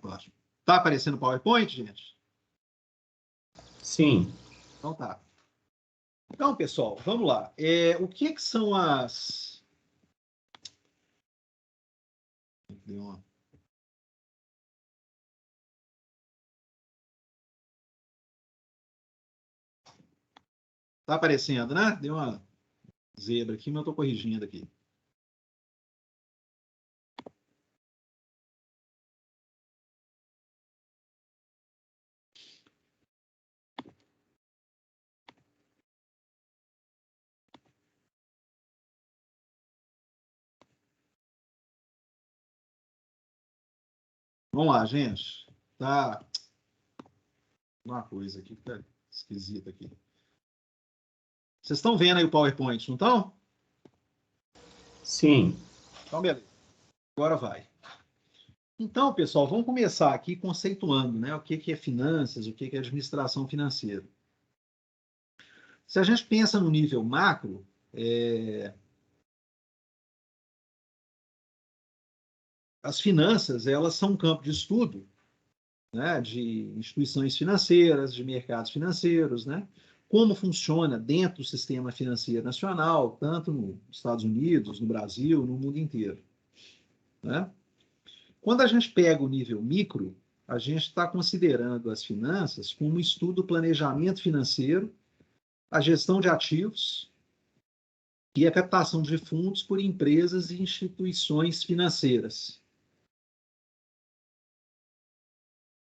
Ótimo. Tá aparecendo o PowerPoint, gente? Sim. Então tá. Então, pessoal, vamos lá. O que são as... Deu uma... Tá aparecendo, né? Deu uma zebra aqui, mas eu tô corrigindo aqui. Vamos lá, gente. Tá uma coisa aqui que tá esquisita aqui. Vocês estão vendo aí o PowerPoint, não estão? Sim. Então, beleza. Agora vai. Então, pessoal, vamos começar aqui conceituando, né? O que é finanças, o que é administração financeira. Se a gente pensa no nível macro, as finanças, elas são um campo de estudo, né, de instituições financeiras, de mercados financeiros, né? Como funciona dentro do sistema financeiro nacional, tanto nos Estados Unidos, no Brasil, no mundo inteiro, né? Quando a gente pega o nível micro, a gente está considerando as finanças como um estudo do planejamento financeiro, a gestão de ativos e a captação de fundos por empresas e instituições financeiras.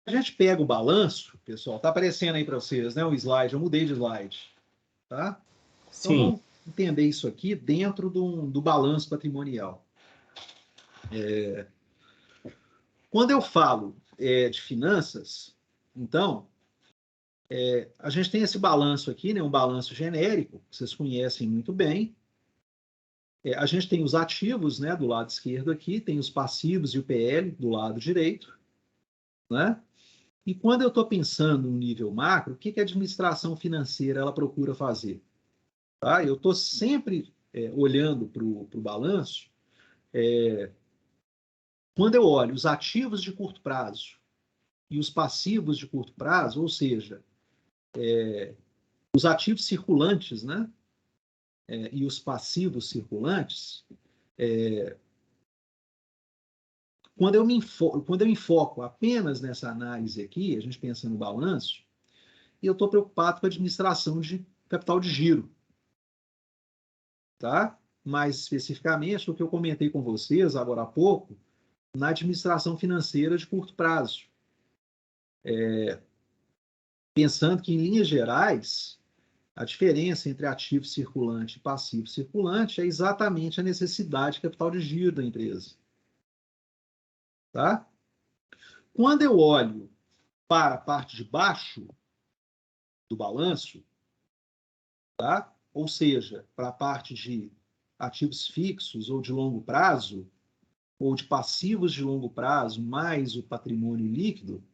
A gente pega o balanço, pessoal, está aparecendo aí para vocês, né? O slide, eu mudei de slide, tá? Então Sim. vamos entender isso aqui dentro do balanço patrimonial. Quando eu falo de finanças, então, a gente tem esse balanço aqui, né? Um balanço genérico, que vocês conhecem muito bem. A gente tem os ativos, né? Do lado esquerdo aqui, tem os passivos e o PL do lado direito, né? E quando eu estou pensando no nível macro, o que a administração financeira ela procura fazer? Tá? Eu estou sempre olhando para o balanço. Quando eu olho os ativos de curto prazo e os passivos de curto prazo, ou seja, os ativos circulantes, né, e os passivos circulantes, quando eu enfoco apenas nessa análise aqui, a gente pensa no balanço, e eu estou preocupado com a administração de capital de giro, tá? Mais especificamente, o que eu comentei com vocês agora há pouco, na administração financeira de curto prazo. Pensando que, em linhas gerais, a diferença entre ativo circulante e passivo circulante é exatamente a necessidade de capital de giro da empresa. Tá? Quando eu olho para a parte de baixo do balanço, tá? Ou seja, para a parte de ativos fixos ou de longo prazo, ou de passivos de longo prazo, mais o patrimônio líquido,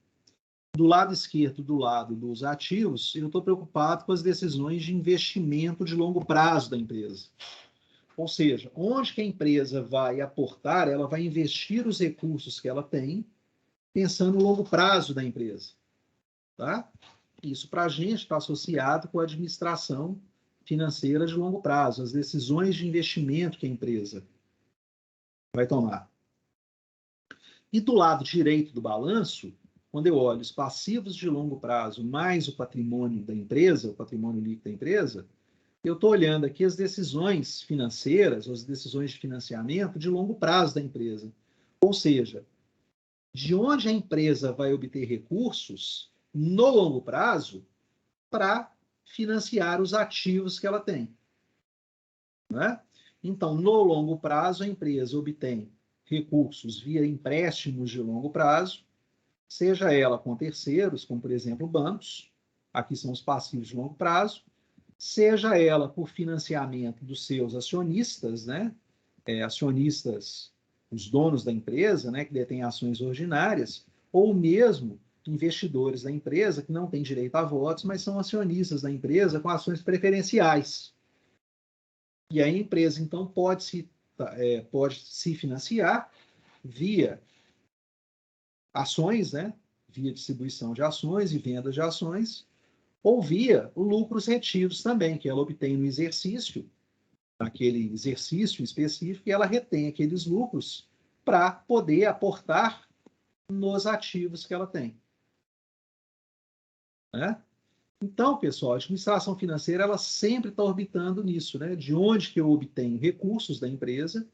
do lado esquerdo, do lado dos ativos, eu estou preocupado com as decisões de investimento de longo prazo da empresa. Ou seja, onde que a empresa vai aportar, ela vai investir os recursos que ela tem, pensando no longo prazo da empresa. Tá? Isso, para a gente, está associado com a administração financeira de longo prazo, as decisões de investimento que a empresa vai tomar. E do lado direito do balanço, quando eu olho os passivos de longo prazo mais o patrimônio da empresa, o patrimônio líquido da empresa, eu estou olhando aqui as decisões financeiras, as decisões de financiamento de longo prazo da empresa. Ou seja, de onde a empresa vai obter recursos no longo prazo para financiar os ativos que ela tem. Né? Então, no longo prazo, a empresa obtém recursos via empréstimos de longo prazo, seja ela com terceiros, como por exemplo bancos, aqui são os passivos de longo prazo, seja ela por financiamento dos seus acionistas, né? Acionistas, os donos da empresa, né, que detêm ações ordinárias, ou mesmo investidores da empresa que não têm direito a votos, mas são acionistas da empresa com ações preferenciais. E a empresa, então, pode se financiar via ações, né? Via distribuição de ações e venda de ações, ou via lucros retidos também, que ela obtém no exercício, naquele exercício específico, e ela retém aqueles lucros para poder aportar nos ativos que ela tem. Né? Então, pessoal, a administração financeira ela sempre está orbitando nisso, né? De onde que eu obtenho recursos da empresa,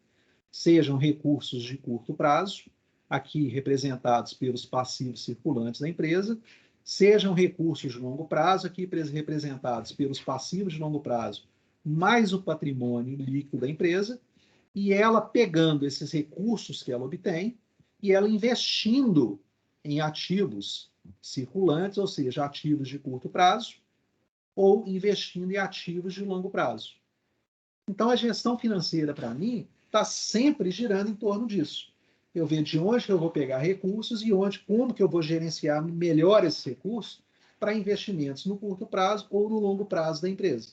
sejam recursos de curto prazo, aqui representados pelos passivos circulantes da empresa, sejam recursos de longo prazo, aqui representados pelos passivos de longo prazo, mais o patrimônio líquido da empresa, e ela pegando esses recursos que ela obtém e ela investindo em ativos circulantes, ou seja, ativos de curto prazo, ou investindo em ativos de longo prazo. Então, a gestão financeira, para mim, está sempre girando em torno disso. Eu vejo de onde que eu vou pegar recursos e como que eu vou gerenciar melhor esses recursos para investimentos no curto prazo ou no longo prazo da empresa.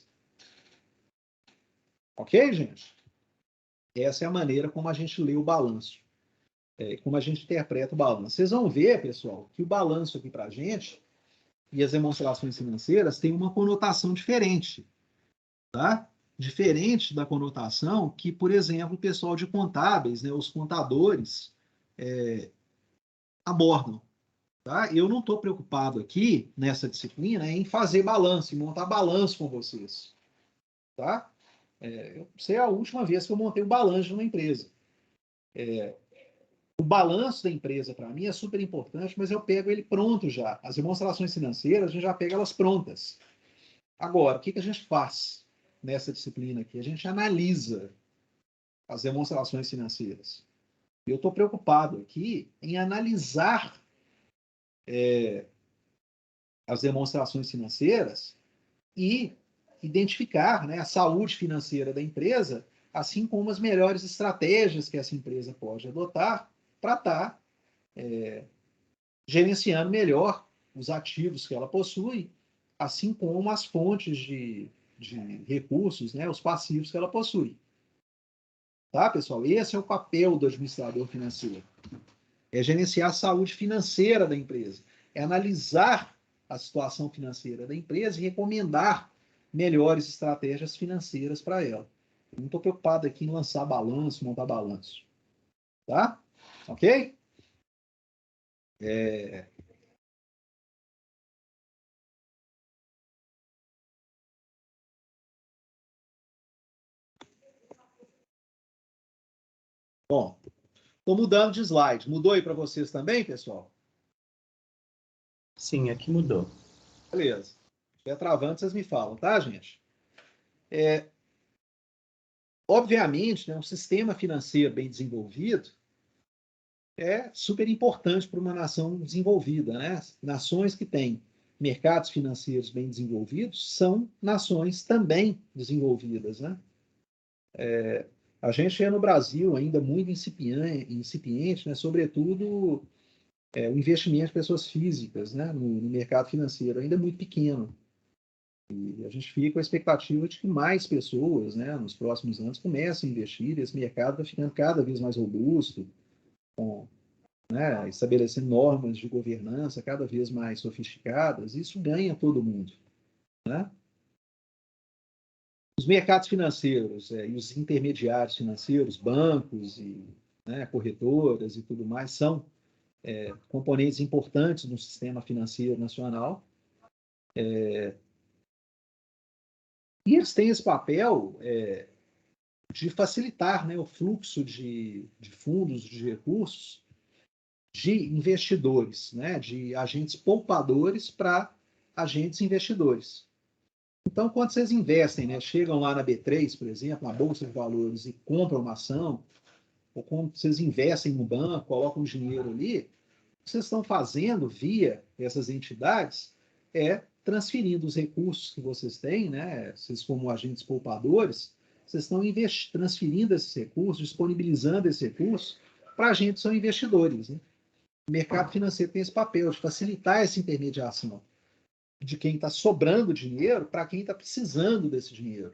Ok, gente? Essa é a maneira como a gente lê o balanço, como a gente interpreta o balanço. Vocês vão ver, pessoal, que o balanço aqui para a gente e as demonstrações financeiras têm uma conotação diferente, tá? Diferente da conotação que, por exemplo, o pessoal de contábeis, né, os contadores, abordam. Tá? Eu não estou preocupado aqui, nessa disciplina, em fazer balanço, em montar balanço com vocês. Tá? Eu sei a última vez que eu montei um balanço numa empresa. O balanço da empresa, para mim, é super importante, mas eu pego ele pronto já. As demonstrações financeiras, a gente já pega elas prontas. Agora, o que a gente faz nessa disciplina aqui? A gente analisa as demonstrações financeiras. Eu estou preocupado aqui em analisar as demonstrações financeiras e identificar, né, a saúde financeira da empresa, assim como as melhores estratégias que essa empresa pode adotar para estar gerenciando melhor os ativos que ela possui, assim como as fontes de recursos, né, os passivos que ela possui. Tá, pessoal? Esse é o papel do administrador financeiro. É gerenciar a saúde financeira da empresa. É analisar a situação financeira da empresa e recomendar melhores estratégias financeiras para ela. Eu não estou preocupado aqui em lançar balanço, montar balanço. Tá? Ok? Bom, estou mudando de slide. Mudou aí para vocês também, pessoal? Sim, aqui mudou. Beleza. Se estiver travando, vocês me falam, tá, gente? Obviamente, né, um sistema financeiro bem desenvolvido é super importante para uma nação desenvolvida, né? Nações que têm mercados financeiros bem desenvolvidos são nações também desenvolvidas, né? A gente é no Brasil ainda muito incipiente, né? Sobretudo o investimento de pessoas físicas, né? No mercado financeiro ainda é muito pequeno. E a gente fica com a expectativa de que mais pessoas, né, nos próximos anos comecem a investir, esse mercado está ficando cada vez mais robusto, com, né, estabelecendo normas de governança cada vez mais sofisticadas, isso ganha todo mundo. Né? Os mercados financeiros e os intermediários financeiros, bancos e, né, corretoras e tudo mais, são componentes importantes no sistema financeiro nacional. E eles têm esse papel de facilitar, né, o fluxo de fundos, de recursos, de investidores, né, de agentes poupadores para agentes investidores. Então, quando vocês investem, né, chegam lá na B3, por exemplo, na Bolsa de Valores, e compram uma ação, ou quando vocês investem no banco, colocam dinheiro ali, o que vocês estão fazendo via essas entidades é transferindo os recursos que vocês têm, né, vocês como agentes poupadores, vocês estão transferindo esses recursos, disponibilizando esses recursos para agentes que são investidores. Né? O mercado financeiro tem esse papel de facilitar essa intermediação de quem está sobrando dinheiro para quem está precisando desse dinheiro.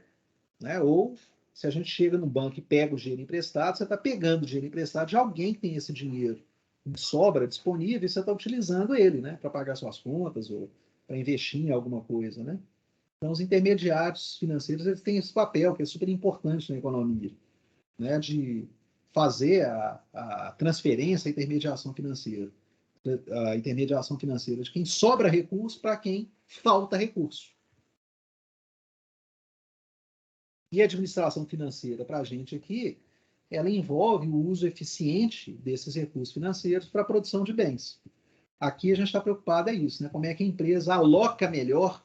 Né? Ou, se a gente chega no banco e pega o dinheiro emprestado, você está pegando o dinheiro emprestado de alguém que tem esse dinheiro sobra disponível e você está utilizando ele, né, para pagar suas contas ou para investir em alguma coisa, né? Então, os intermediários financeiros eles têm esse papel que é super importante na economia, né, de fazer a transferência, a intermediação financeira de quem sobra recurso para quem falta recurso. E a administração financeira, para a gente aqui, ela envolve o uso eficiente desses recursos financeiros para a produção de bens. Aqui a gente está preocupado é isso, né? Como é que a empresa aloca melhor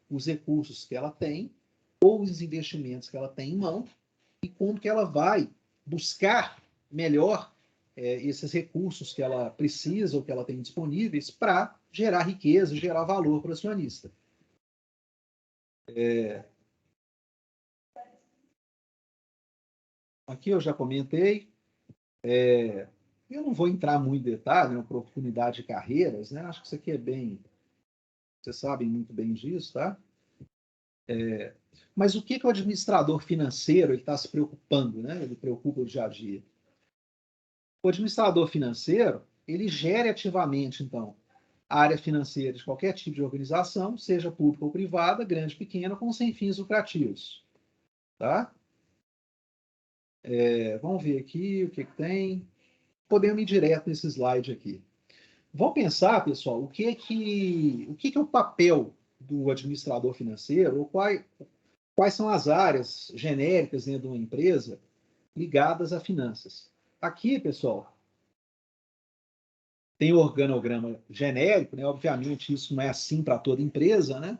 os recursos que ela tem ou os investimentos que ela tem em mão e como que ela vai buscar melhor esses recursos que ela precisa ou que ela tem disponíveis para gerar riqueza, gerar valor para o acionista. Aqui eu já comentei. Eu não vou entrar muito em detalhe na oportunidade de carreiras, né? Acho que isso aqui é bem... Vocês sabem muito bem disso, tá? Mas o que o administrador financeiro está se preocupando, né? Ele preocupa o dia a dia. O administrador financeiro, ele gere ativamente, então, a área financeira de qualquer tipo de organização, seja pública ou privada, grande ou pequena, com sem fins lucrativos. Tá? Vamos ver aqui o que tem. Podemos ir direto nesse slide aqui. Vamos pensar, pessoal, o que é o papel do administrador financeiro, ou quais são as áreas genéricas dentro de uma empresa ligadas a finanças. Aqui, pessoal, tem o organograma genérico, né? Obviamente, isso não é assim para toda empresa, né?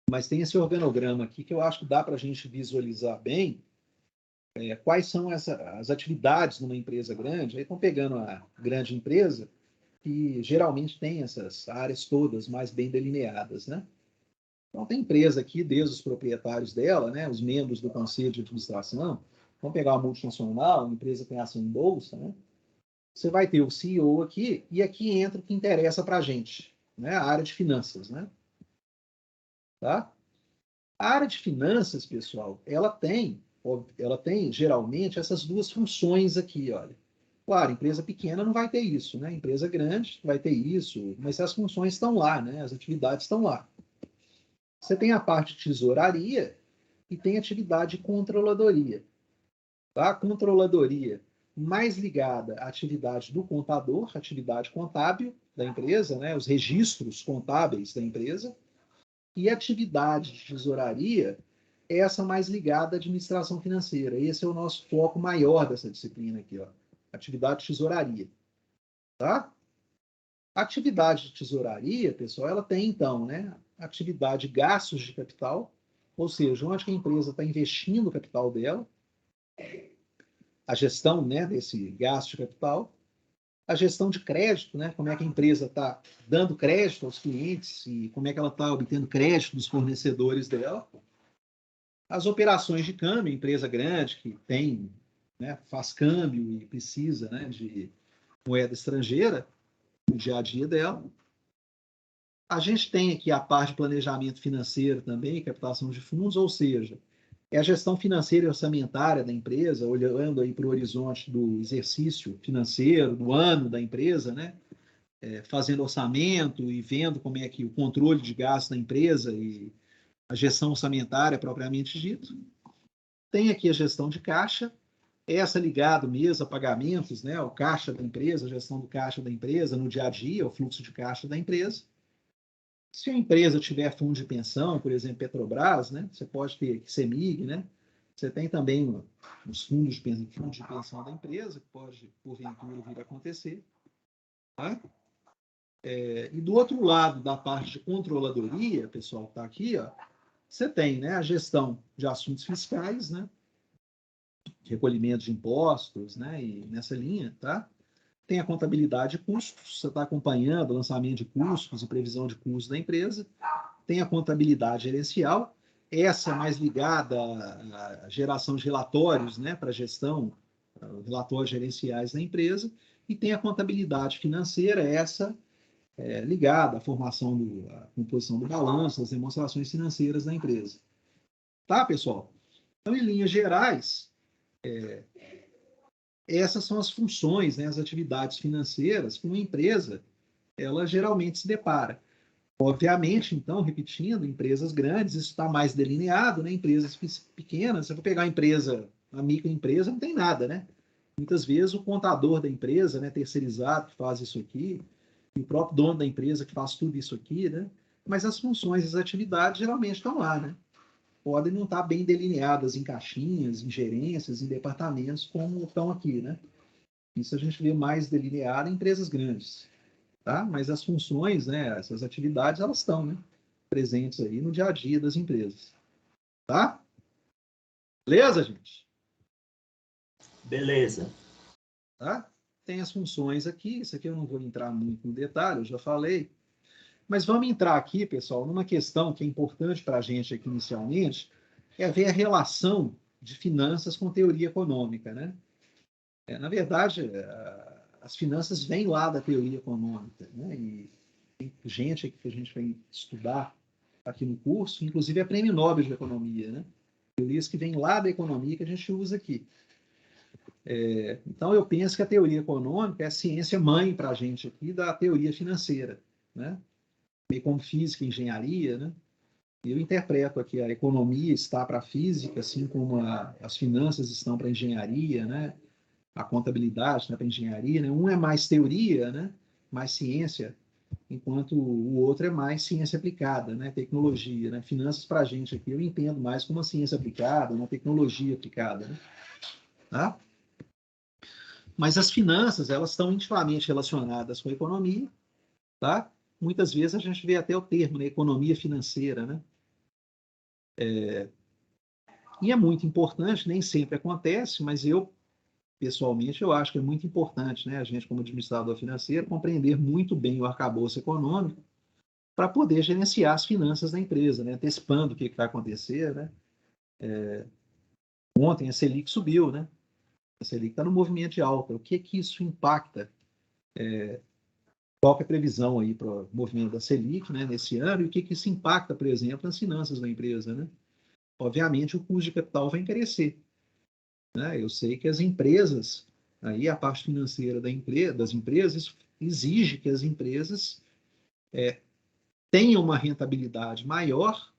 Mas tem esse organograma aqui que eu acho que dá para a gente visualizar bem quais são as atividades numa empresa grande. Aí estão pegando a grande empresa, que geralmente tem essas áreas todas mais bem delineadas, né? Então, tem empresa aqui, desde os proprietários dela, né, os membros do conselho de administração, vamos pegar uma multinacional, uma empresa que tem ação em bolsa, né? Você vai ter o CEO aqui, e aqui entra o que interessa para a gente, né? A área de finanças, né? Tá? A área de finanças, pessoal, ela tem geralmente essas duas funções aqui, olha. Claro, empresa pequena não vai ter isso, né? Empresa grande vai ter isso, mas as funções estão lá, né? As atividades estão lá. Você tem a parte de tesouraria e tem atividade de controladoria. Tá? A controladoria mais ligada à atividade do contador, atividade contábil da empresa, né? Os registros contábeis da empresa, e a atividade de tesouraria, essa mais ligada à administração financeira. Esse é o nosso foco maior dessa disciplina aqui, ó. Atividade de tesouraria. Tá? A atividade de tesouraria, pessoal, ela tem, então, né, atividade de gastos de capital, ou seja, onde a empresa está investindo o capital dela, a gestão, né, desse gasto de capital, a gestão de crédito, né, como é que a empresa está dando crédito aos clientes e como é que ela está obtendo crédito dos fornecedores dela, as operações de câmbio, empresa grande que tem, né, faz câmbio e precisa, né, de moeda estrangeira no dia a dia dela. A gente tem aqui a parte de planejamento financeiro também, captação de fundos, ou seja, é a gestão financeira e orçamentária da empresa, olhando aí para o horizonte do exercício financeiro, do ano da empresa, né? Fazendo orçamento e vendo como é que o controle de gastos da empresa e a gestão orçamentária propriamente dito. Tem aqui a gestão de caixa, essa ligada mesmo a pagamentos, né? O caixa da empresa, a gestão do caixa da empresa no dia a dia, o fluxo de caixa da empresa. Se a empresa tiver fundo de pensão, por exemplo, Petrobras, né, você pode ter CEMIG, né? Você tem também os fundos de pensão da empresa, que pode, porventura, vir a acontecer. Tá? E do outro lado, da parte de controladoria, pessoal, está aqui, ó, você tem, né, a gestão de assuntos fiscais, né? Recolhimento de impostos, né? E nessa linha, tá? Tem a contabilidade de custos, você está acompanhando o lançamento de custos e previsão de custos da empresa. Tem a contabilidade gerencial, essa mais ligada à geração de relatórios, né, para gestão, relatórios gerenciais da empresa, e tem a contabilidade financeira, essa ligada à formação, à composição do balanço, às demonstrações financeiras da empresa. Tá, pessoal? Então, em linhas gerais, essas são as funções, né, as atividades financeiras que uma empresa, ela geralmente se depara. Obviamente, então, repetindo, empresas grandes, isso está mais delineado, né? Empresas pequenas, se eu for pegar uma empresa, uma microempresa, não tem nada, né? Muitas vezes o contador da empresa, né, terceirizado, que faz isso aqui, e o próprio dono da empresa que faz tudo isso aqui, né? Mas as funções, as atividades geralmente estão lá, né? Podem não estar bem delineadas em caixinhas, em gerências, em departamentos, como estão aqui, né? Isso a gente vê mais delineado em empresas grandes, tá? Mas as funções, né, essas atividades, elas estão, né, presentes aí no dia a dia das empresas, tá? Beleza, gente? Beleza. Tá? Tem as funções aqui, isso aqui eu não vou entrar muito no detalhe, eu já falei. Mas vamos entrar aqui, pessoal, numa questão que é importante para a gente aqui inicialmente, é ver a relação de finanças com teoria econômica, né? Na verdade, as finanças vêm lá da teoria econômica, né? E tem gente aqui que a gente vai estudar aqui no curso, inclusive é prêmio Nobel de Economia, né? Teorias que vêm lá da economia que a gente usa aqui. Então, eu penso que a teoria econômica é a ciência mãe para a gente aqui da teoria financeira, né? Meio como física e engenharia, né? Eu interpreto aqui a economia está para a física, assim como as finanças estão para a engenharia, né? A contabilidade está para a engenharia, né? Um é mais teoria, né? Mais ciência, enquanto o outro é mais ciência aplicada, né? Tecnologia, né? Finanças para a gente aqui eu entendo mais como uma ciência aplicada, uma tecnologia aplicada, né? Tá? Mas as finanças, elas estão intimamente relacionadas com a economia, tá? Muitas vezes a gente vê até o termo, né? Economia financeira, né? E é muito importante, nem sempre acontece, mas eu, pessoalmente, eu acho que é muito importante, né? A gente, como administrador financeiro, compreender muito bem o arcabouço econômico para poder gerenciar as finanças da empresa, né? Antecipando o que vai acontecer, né? Ontem a Selic subiu, né? A Selic está no movimento de alta. O que isso impacta? Qual que é a previsão aí para o movimento da Selic, né, nesse ano? E o que isso impacta, por exemplo, nas finanças da empresa, né? Obviamente, o custo de capital vai encarecer, né? Eu sei que as empresas, aí a parte financeira das empresas exige que as empresas tenham uma rentabilidade maior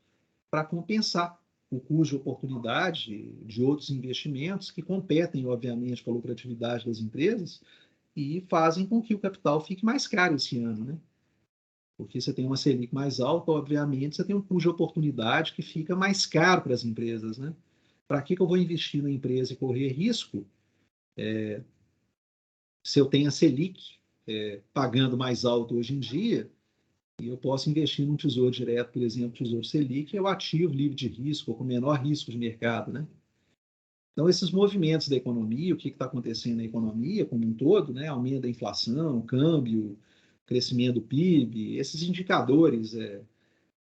para compensar o custo de oportunidade de outros investimentos que competem, obviamente, com a lucratividade das empresas e fazem com que o capital fique mais caro esse ano, né? Porque você tem uma Selic mais alta, obviamente, você tem um custo de oportunidade que fica mais caro para as empresas, né? Para que eu vou investir na empresa e correr risco se eu tenho a Selic pagando mais alto hoje em dia e eu posso investir num tesouro direto, por exemplo, tesouro Selic, é o ativo livre de risco, ou com menor risco de mercado, né? Então, esses movimentos da economia, o que está acontecendo na economia como um todo, né? Aumento da inflação, câmbio, crescimento do PIB, esses indicadores,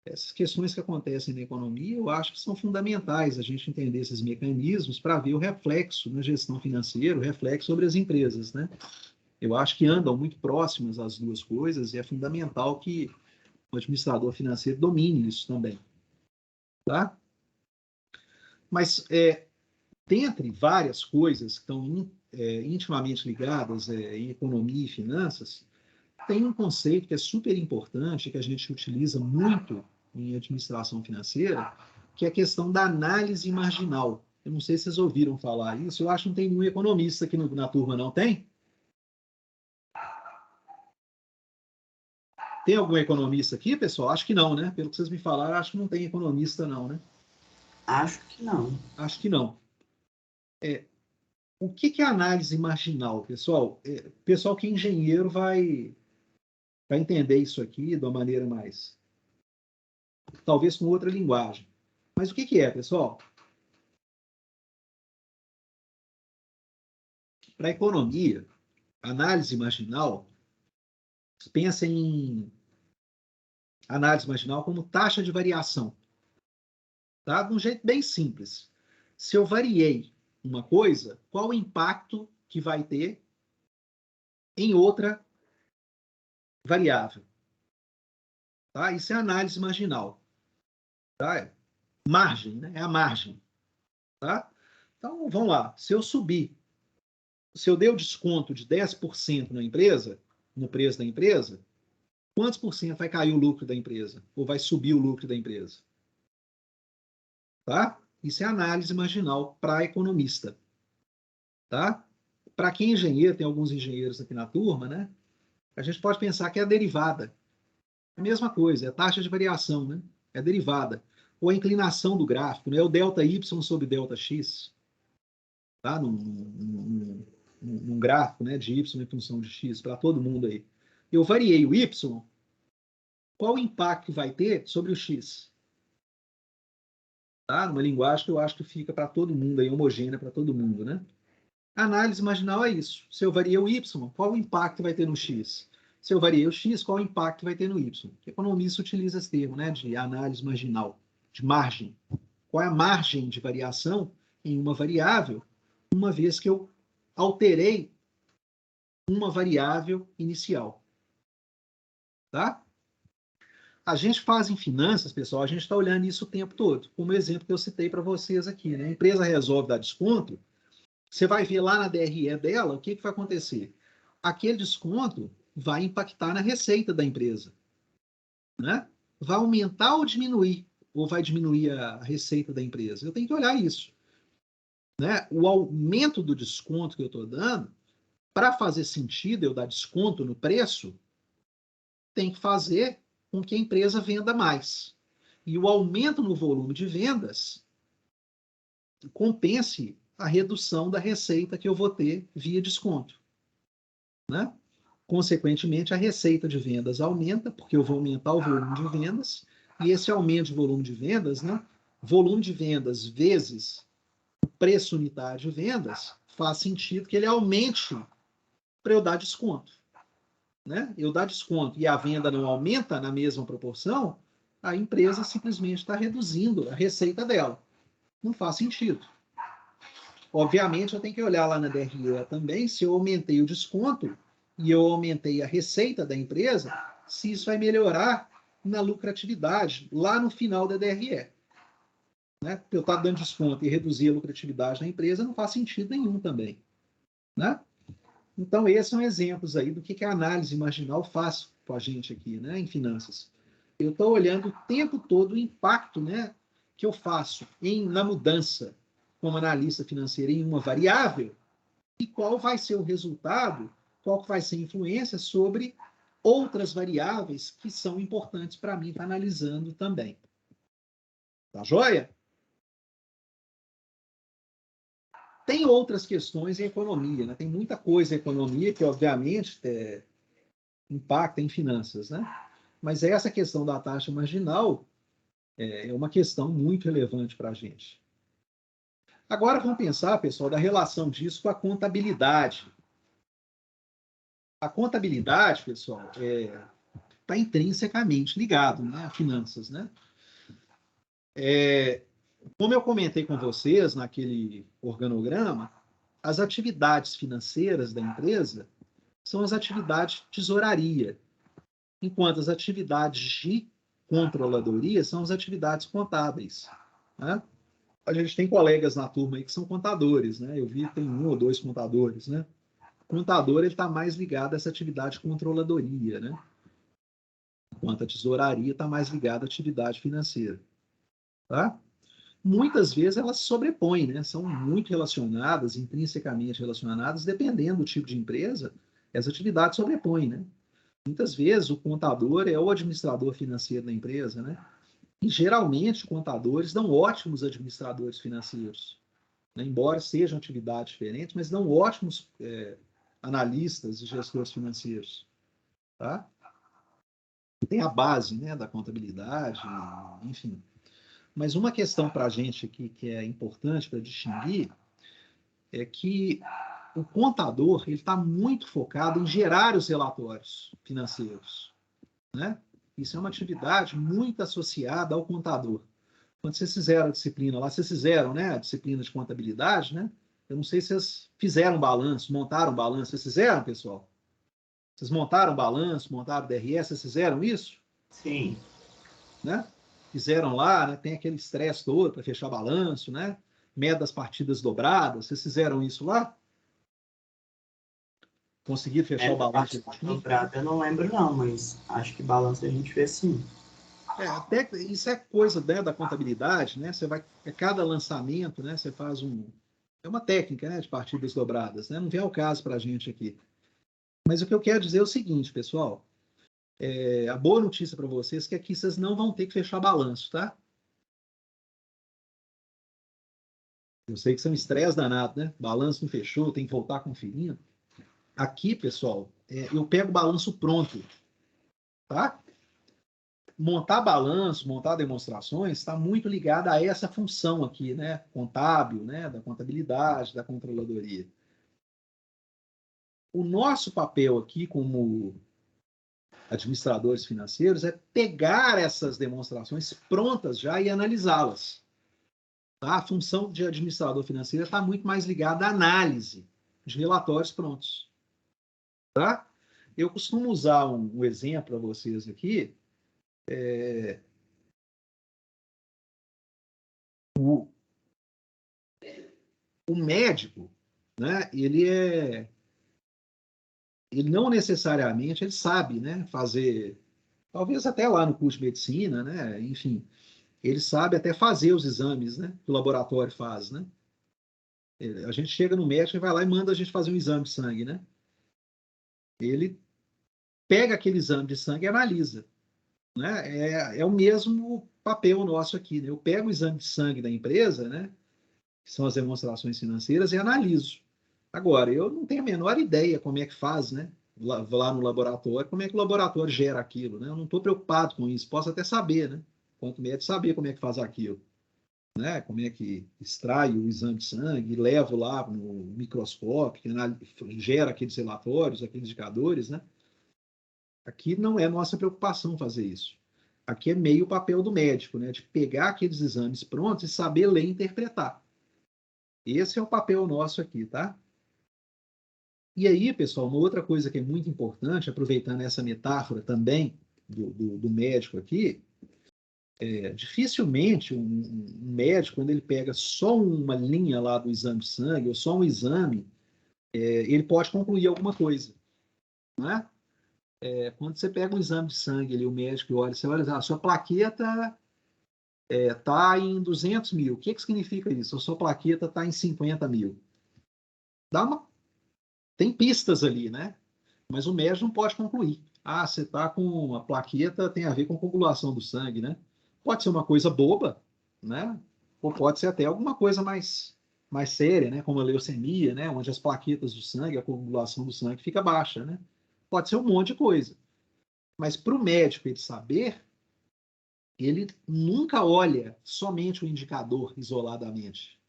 essas questões que acontecem na economia, eu acho que são fundamentais a gente entender esses mecanismos para ver o reflexo na gestão financeira, o reflexo sobre as empresas, né? Eu acho que andam muito próximas as duas coisas e é fundamental que o administrador financeiro domine isso também, tá? Mas, dentre várias coisas que estão intimamente ligadas em economia e finanças, tem um conceito que é super importante, que a gente utiliza muito em administração financeira, que é a questão da análise marginal. Eu não sei se vocês ouviram falar isso, eu acho que não tem nenhum economista aqui na turma, não tem? Tem algum economista aqui, pessoal? Acho que não, né? Pelo que vocês me falaram, acho que não tem economista, não, né? Acho que não. Acho que não. O que é análise marginal, pessoal? Pessoal que é engenheiro vai entender isso aqui de uma maneira mais, talvez com outra linguagem. Mas o que é, pessoal? Para a economia, análise marginal, pensa em análise marginal como taxa de variação, tá? De um jeito bem simples. Se eu variei uma coisa, qual o impacto que vai ter em outra variável? Tá? Isso é análise marginal. Tá? Margem, né? É a margem. Tá? Então, vamos lá. Se eu subir se eu dei o desconto de 10% na empresa, no preço da empresa, quantos por cento vai cair o lucro da empresa? Ou vai subir o lucro da empresa? Tá? Isso é análise marginal para economista. Tá? Para quem é engenheiro, tem alguns engenheiros aqui na turma, né? A gente pode pensar que é a derivada. É a mesma coisa, é a taxa de variação, né? É a derivada. Ou a inclinação do gráfico, né? O delta y sobre delta x. Tá? Num gráfico, né, de y em função de x, para todo mundo aí. Eu variei o y, qual o impacto vai ter sobre o x? Tá? Numa linguagem que eu acho que fica para todo mundo aí, homogênea para todo mundo, né? A análise marginal é isso. Se eu variei o y, qual o impacto vai ter no x? Se eu variei o x, qual o impacto vai ter no y? O economista utiliza esse termo, né, de análise marginal, de margem. Qual é a margem de variação em uma variável, uma vez que eu alterei uma variável inicial. Tá? A gente faz em finanças, pessoal, a gente está olhando isso o tempo todo, como o exemplo que eu citei para vocês aqui. Né? A empresa resolve dar desconto, você vai ver lá na DRE dela, o que, que vai acontecer? Aquele desconto vai impactar na receita da empresa. Né? Vai aumentar ou diminuir? Ou vai diminuir a receita da empresa? Eu tenho que olhar isso. Né? O aumento do desconto que eu estou dando, para fazer sentido eu dar desconto no preço, tem que fazer com que a empresa venda mais. E o aumento no volume de vendas compense a redução da receita que eu vou ter via desconto. Né? Consequentemente, a receita de vendas aumenta, porque eu vou aumentar o volume de vendas, e esse aumento de volume de vendas, né? Volume de vendas vezes o preço unitário de vendas, faz sentido que ele aumente para eu dar desconto. Né? Eu dar desconto e a venda não aumenta na mesma proporção, a empresa simplesmente está reduzindo a receita dela. Não faz sentido. Obviamente, eu tenho que olhar lá na DRE também se eu aumentei o desconto e eu aumentei a receita da empresa, se isso vai melhorar na lucratividade lá no final da DRE. Né? Eu estar dando desconto e reduzir a lucratividade da empresa não faz sentido nenhum também. Né? Então, esses são exemplos aí do que a análise marginal faz com a gente aqui, né, em finanças. Eu estou olhando o tempo todo o impacto, né, que eu faço na mudança como analista financeiro em uma variável e qual vai ser o resultado, qual vai ser a influência sobre outras variáveis que são importantes para mim estar analisando também. Tá joia? Tem outras questões em economia, né? Tem muita coisa em economia que, obviamente, impacta em finanças, né? Mas essa questão da taxa marginal é uma questão muito relevante para a gente. Agora vamos pensar, pessoal, da relação disso com a contabilidade. A contabilidade, pessoal, está intrinsecamente ligado, né, a finanças, né? Como eu comentei com vocês naquele organograma, as atividades financeiras da empresa são as atividades de tesouraria, enquanto as atividades de controladoria são as atividades contábeis. Né? A gente tem colegas na turma aí que são contadores, né? Eu vi que tem 1 ou 2 contadores, né? O contador ele está mais ligado a essa atividade de controladoria, né? Enquanto a tesouraria está mais ligada à atividade financeira, tá? Muitas vezes elas se sobrepõem, né? São muito relacionadas, intrinsecamente relacionadas, dependendo do tipo de empresa, essa atividade sobrepõe, né? Muitas vezes o contador é o administrador financeiro da empresa, né? E geralmente contadores dão ótimos administradores financeiros, né? Embora sejam atividades diferentes, mas dão ótimos analistas e gestores financeiros, tá? Tem a base, né, da contabilidade, enfim. Mas uma questão para a gente aqui que é importante para distinguir é que o contador ele está muito focado em gerar os relatórios financeiros, né? Isso é uma atividade muito associada ao contador. Quando vocês fizeram a disciplina lá, vocês fizeram, né, a disciplina de contabilidade, né? Eu não sei se vocês fizeram balanço, montaram balanço. Vocês fizeram, pessoal? Vocês montaram balanço, montaram DRS, vocês fizeram isso? Sim. Né? Fizeram lá, né? Tem aquele estresse todo para fechar balanço, né? Média das partidas dobradas, vocês fizeram isso lá? Conseguiram fechar o balanço? Dobrado, eu não lembro não, mas acho que balanço a gente fez sim. Até isso é coisa, né, da contabilidade, né? Você vai, cada lançamento, né? Você faz é uma técnica, né, de partidas dobradas, né? Não vem ao caso para a gente aqui. Mas o que eu quero dizer é o seguinte, pessoal. A boa notícia para vocês é que aqui vocês não vão ter que fechar balanço, tá? Eu sei que são estresse danado, né? Balanço não fechou, tem que voltar conferindo. Aqui, pessoal, eu pego o balanço pronto, tá? Montar balanço, montar demonstrações, está muito ligado a essa função aqui, né? Contábil, né? Da contabilidade, da controladoria. O nosso papel aqui, como administradores financeiros, é pegar essas demonstrações prontas já e analisá-las. Tá? A função de administrador financeiro está muito mais ligada à análise de relatórios prontos. Tá? Eu costumo usar um exemplo para vocês aqui. O médico, né, ele não necessariamente ele sabe, né, fazer, talvez até lá no curso de medicina, né, enfim, ele sabe até fazer os exames, né, que o laboratório faz, né. A gente chega no médico e vai lá e manda a gente fazer um exame de sangue, né. Ele pega aquele exame de sangue e analisa, né. É o mesmo papel nosso aqui, né. Eu pego o exame de sangue da empresa, né, que são as demonstrações financeiras, e analiso. Agora, eu não tenho a menor ideia como é que faz, né? Lá no laboratório, como é que o laboratório gera aquilo, né? Eu não estou preocupado com isso, posso até saber, né? Quanto médico saber como é que faz aquilo, né? Como é que extrai o exame de sangue, leva lá no microscópio, que gera aqueles relatórios, aqueles indicadores, né? Aqui não é nossa preocupação fazer isso. Aqui é meio o papel do médico, né? De pegar aqueles exames prontos e saber ler e interpretar. Esse é o papel nosso aqui, tá? E aí, pessoal, uma outra coisa que é muito importante, aproveitando essa metáfora também do médico aqui, dificilmente um médico, quando ele pega só uma linha lá do exame de sangue, ou só um exame, ele pode concluir alguma coisa, não é? Quando você pega um exame de sangue, ali, o médico olha, você olha, a sua plaqueta está em 200 mil. O que significa isso? A sua plaqueta está em 50 mil. Tem pistas ali, né? Mas o médico não pode concluir. Ah, você está com a plaqueta, tem a ver com coagulação do sangue, né? Pode ser uma coisa boba, né? Ou pode ser até alguma coisa mais séria, né? Como a leucemia, né? Onde as plaquetas do sangue, a coagulação do sangue fica baixa, né? Pode ser um monte de coisa. Mas para o médico ele saber, ele nunca olha somente o indicador isoladamente,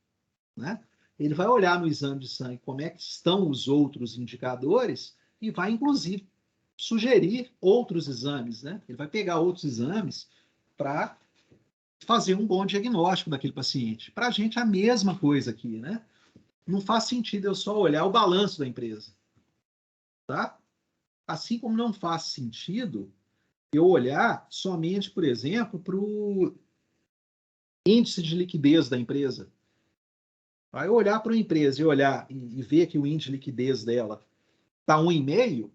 né? Ele vai olhar no exame de sangue como é que estão os outros indicadores e vai, inclusive, sugerir outros exames, né? Ele vai pegar outros exames para fazer um bom diagnóstico daquele paciente. Para a gente, a mesma coisa aqui, né? Não faz sentido eu só olhar o balanço da empresa, tá? Assim como não faz sentido eu olhar somente, por exemplo, para o índice de liquidez da empresa. Aí eu olhar para uma empresa e olhar e ver que o índice de liquidez dela está 1,5,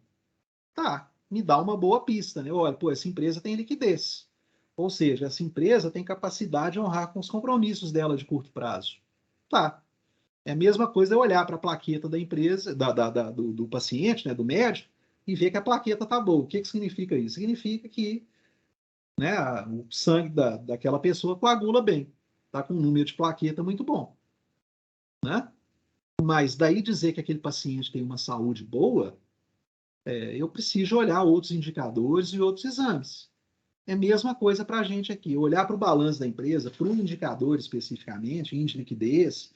tá, me dá uma boa pista, né? Olha, pô, essa empresa tem liquidez. Ou seja, essa empresa tem capacidade de honrar com os compromissos dela de curto prazo. Tá. É a mesma coisa eu olhar para a plaqueta da empresa, do paciente, né, do médico, e ver que a plaqueta tá boa. O que significa isso? Significa que, né, o sangue daquela pessoa coagula bem. Tá com um número de plaqueta muito bom, né? Mas daí dizer que aquele paciente tem uma saúde boa, eu preciso olhar outros indicadores e outros exames. É a mesma coisa para a gente aqui. Olhar para o balanço da empresa, para um indicador especificamente, índice de liquidez,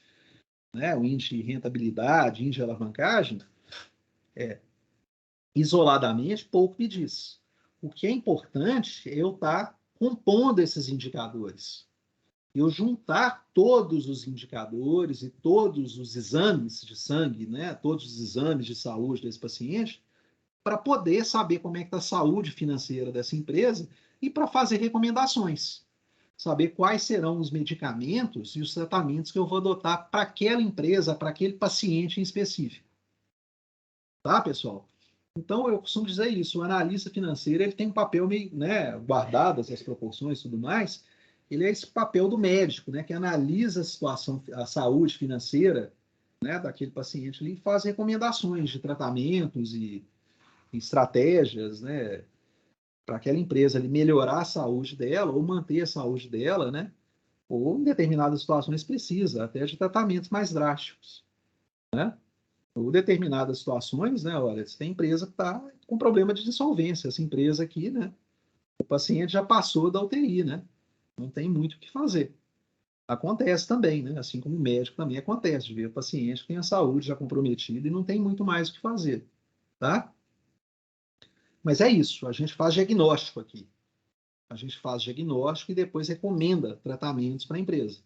né, o índice de rentabilidade, índice de alavancagem, isoladamente, pouco me diz. O que é importante é eu estar compondo esses indicadores. Eu juntar todos os indicadores e todos os exames de sangue, né, todos os exames de saúde desse paciente, para poder saber como é que está a saúde financeira dessa empresa e para fazer recomendações. Saber quais serão os medicamentos e os tratamentos que eu vou adotar para aquela empresa, para aquele paciente em específico. Tá, pessoal? Então, eu costumo dizer isso, o analista financeiro ele tem um papel meio, né, guardado essas proporções e tudo mais, ele é esse papel do médico, né, que analisa a situação, a saúde financeira, né, daquele paciente ali, e faz recomendações de tratamentos e estratégias, né, para aquela empresa ali melhorar a saúde dela ou manter a saúde dela, né, ou em determinadas situações precisa até de tratamentos mais drásticos, né? Ou determinadas situações, né? Olha, você tem empresa que está com problema de insolvência. Essa empresa aqui, né? O paciente já passou da UTI, né? Não tem muito o que fazer. Acontece também, né? Assim como o médico também acontece, de ver o paciente que tem a saúde já comprometida e não tem muito mais o que fazer, tá? Mas é isso, a gente faz diagnóstico aqui. A gente faz diagnóstico e depois recomenda tratamentos para a empresa,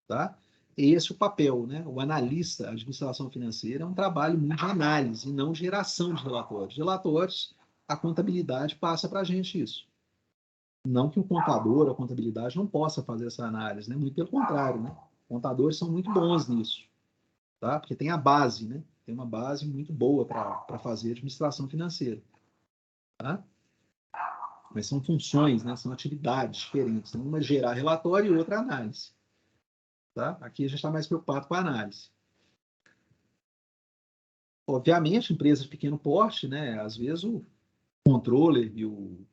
tá? Esse é o papel, né? O analista, a administração financeira, é um trabalho muito de análise e não de geração de relatórios. Relatórios, a contabilidade passa para a gente isso. Não que o contador, a contabilidade não possa fazer essa análise, né? Muito pelo contrário, né? Contadores são muito bons nisso, tá? Porque tem a base, né? Tem uma base muito boa para fazer administração financeira, tá? Mas são funções, né? São atividades diferentes. Uma é gerar relatório e outra análise, tá? Aqui a gente está mais preocupado com a análise. Obviamente, empresas de pequeno porte, né? Às vezes o controller e o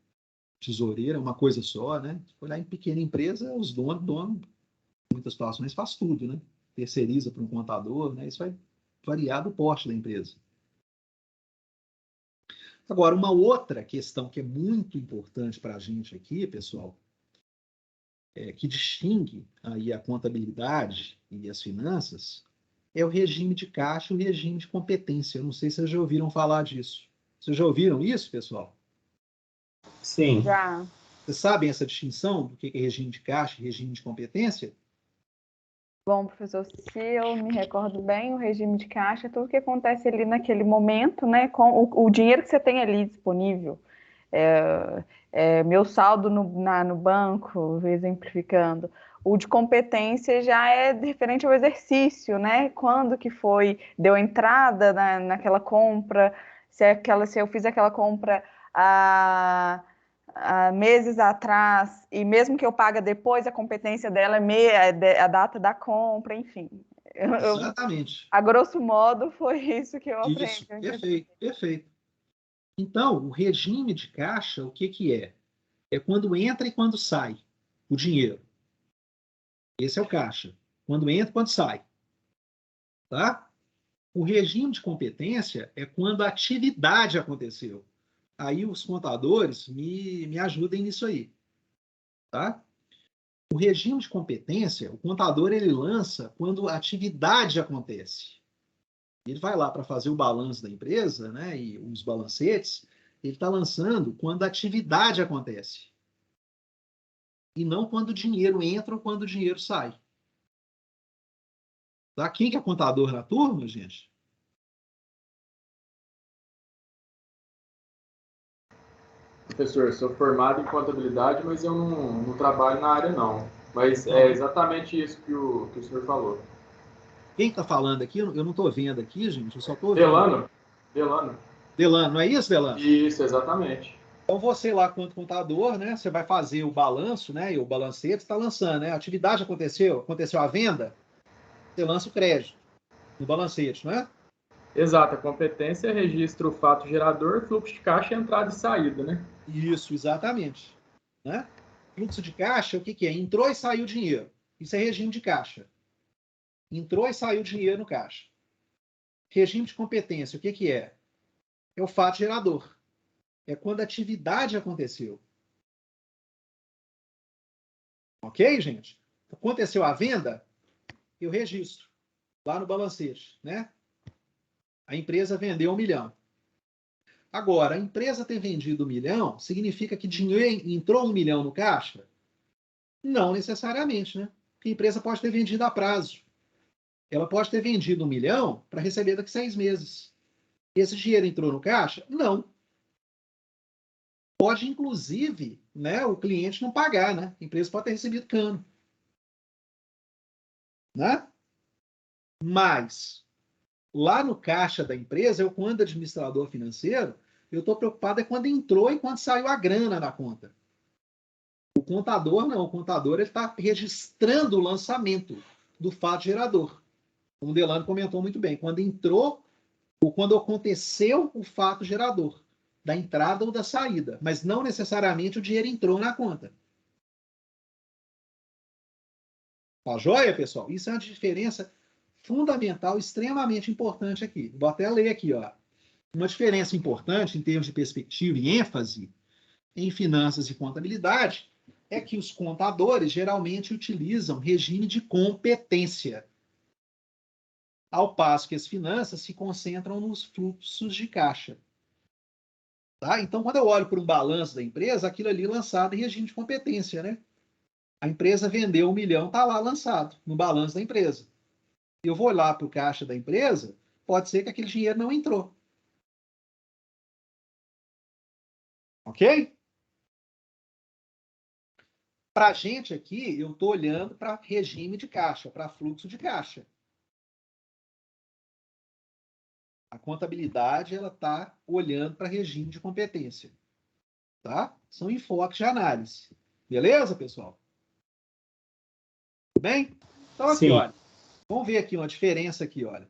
tesoureiro é uma coisa só, né? Se olhar em pequena empresa, os donos, em muitas situações, faz tudo, né? Terceiriza para um contador, né? Isso vai variar do porte da empresa. Agora, uma outra questão que é muito importante para a gente aqui, pessoal, que distingue aí a contabilidade e as finanças, é o regime de caixa e o regime de competência. Eu não sei se vocês já ouviram falar disso. Vocês já ouviram isso, pessoal? Sim. Já. Vocês sabem essa distinção do que é regime de caixa e regime de competência? Bom, professor, se eu me recordo bem, o regime de caixa é tudo que acontece ali naquele momento, né, com o dinheiro que você tem ali disponível. Meu saldo no banco, exemplificando. O de competência já é referente ao exercício, né? Quando que foi, deu entrada naquela compra, se eu fiz aquela compra há meses atrás, e mesmo que eu pague depois, a competência dela é a data da compra, enfim. Exatamente. A grosso modo, foi isso que eu aprendi. Isso, perfeito, perfeito. Então, o regime de caixa, o que que é? É quando entra e quando sai o dinheiro. Esse é o caixa. Quando entra e quando sai. Tá? O regime de competência é quando a atividade aconteceu. Aí os contadores me ajudem nisso aí. Tá? O regime de competência, o contador ele lança quando a atividade acontece. Ele vai lá para fazer o balanço da empresa, né, e os balancetes, ele está lançando quando a atividade acontece. E não quando o dinheiro entra ou quando o dinheiro sai. Tá? Quem que é contador na turma, gente? Professor, sou formado em contabilidade, mas eu não trabalho na área, não. Mas é exatamente isso que o senhor falou. Quem está falando aqui? Eu não estou vendo aqui, gente. Eu só estou ouvindo. Delano? Delano. Delano, não é isso, Delano? Isso, exatamente. Então você lá, quanto contador, né? Você vai fazer o balanço, né? E o balanceiro está lançando, né? A atividade aconteceu a venda, você lança o crédito no balancete, não é? Exato, a competência registra o fato gerador, fluxo de caixa, entrada e saída, né? Isso, exatamente. Né? Fluxo de caixa, o que que é? Entrou e saiu dinheiro. Isso é regime de caixa. Entrou e saiu dinheiro no caixa. Regime de competência, o que que é? É o fato gerador. É quando a atividade aconteceu. Ok, gente? Aconteceu a venda, eu registro lá no balancete, né? A empresa vendeu 1 milhão. Agora, a empresa ter vendido 1 milhão significa que dinheiro entrou 1 milhão no caixa? Não necessariamente, né? Porque a empresa pode ter vendido a prazo. Ela pode ter vendido 1 milhão para receber daqui a 6 meses. Esse dinheiro entrou no caixa? Não. Pode, inclusive, né, o cliente não pagar, né? A empresa pode ter recebido cano. Né? Mas Lá no caixa da empresa, eu, quando administrador financeiro, eu estou preocupado é quando entrou e quando saiu a grana da conta. O contador não, o contador está registrando o lançamento do fato gerador. Como o Delano comentou muito bem, quando entrou ou quando aconteceu o fato gerador, da entrada ou da saída, mas não necessariamente o dinheiro entrou na conta. Tá joia, pessoal? Isso é uma diferença fundamental, extremamente importante aqui. Vou até ler aqui, ó. Uma diferença importante em termos de perspectiva e ênfase em finanças e contabilidade é que os contadores geralmente utilizam regime de competência, ao passo que as finanças se concentram nos fluxos de caixa. Tá? Então, quando eu olho para um balanço da empresa, aquilo ali lançado em regime de competência, né? A empresa vendeu 1 milhão, está lá lançado no balanço da empresa. Eu vou olhar para o caixa da empresa, pode ser que aquele dinheiro não entrou. Ok? Para a gente aqui, eu estou olhando para regime de caixa, para fluxo de caixa. A contabilidade ela está olhando para regime de competência. Tá? São enfoques de análise. Beleza, pessoal? Tudo bem? Então, aqui, Sim. olha. Vamos ver aqui uma diferença aqui, olha.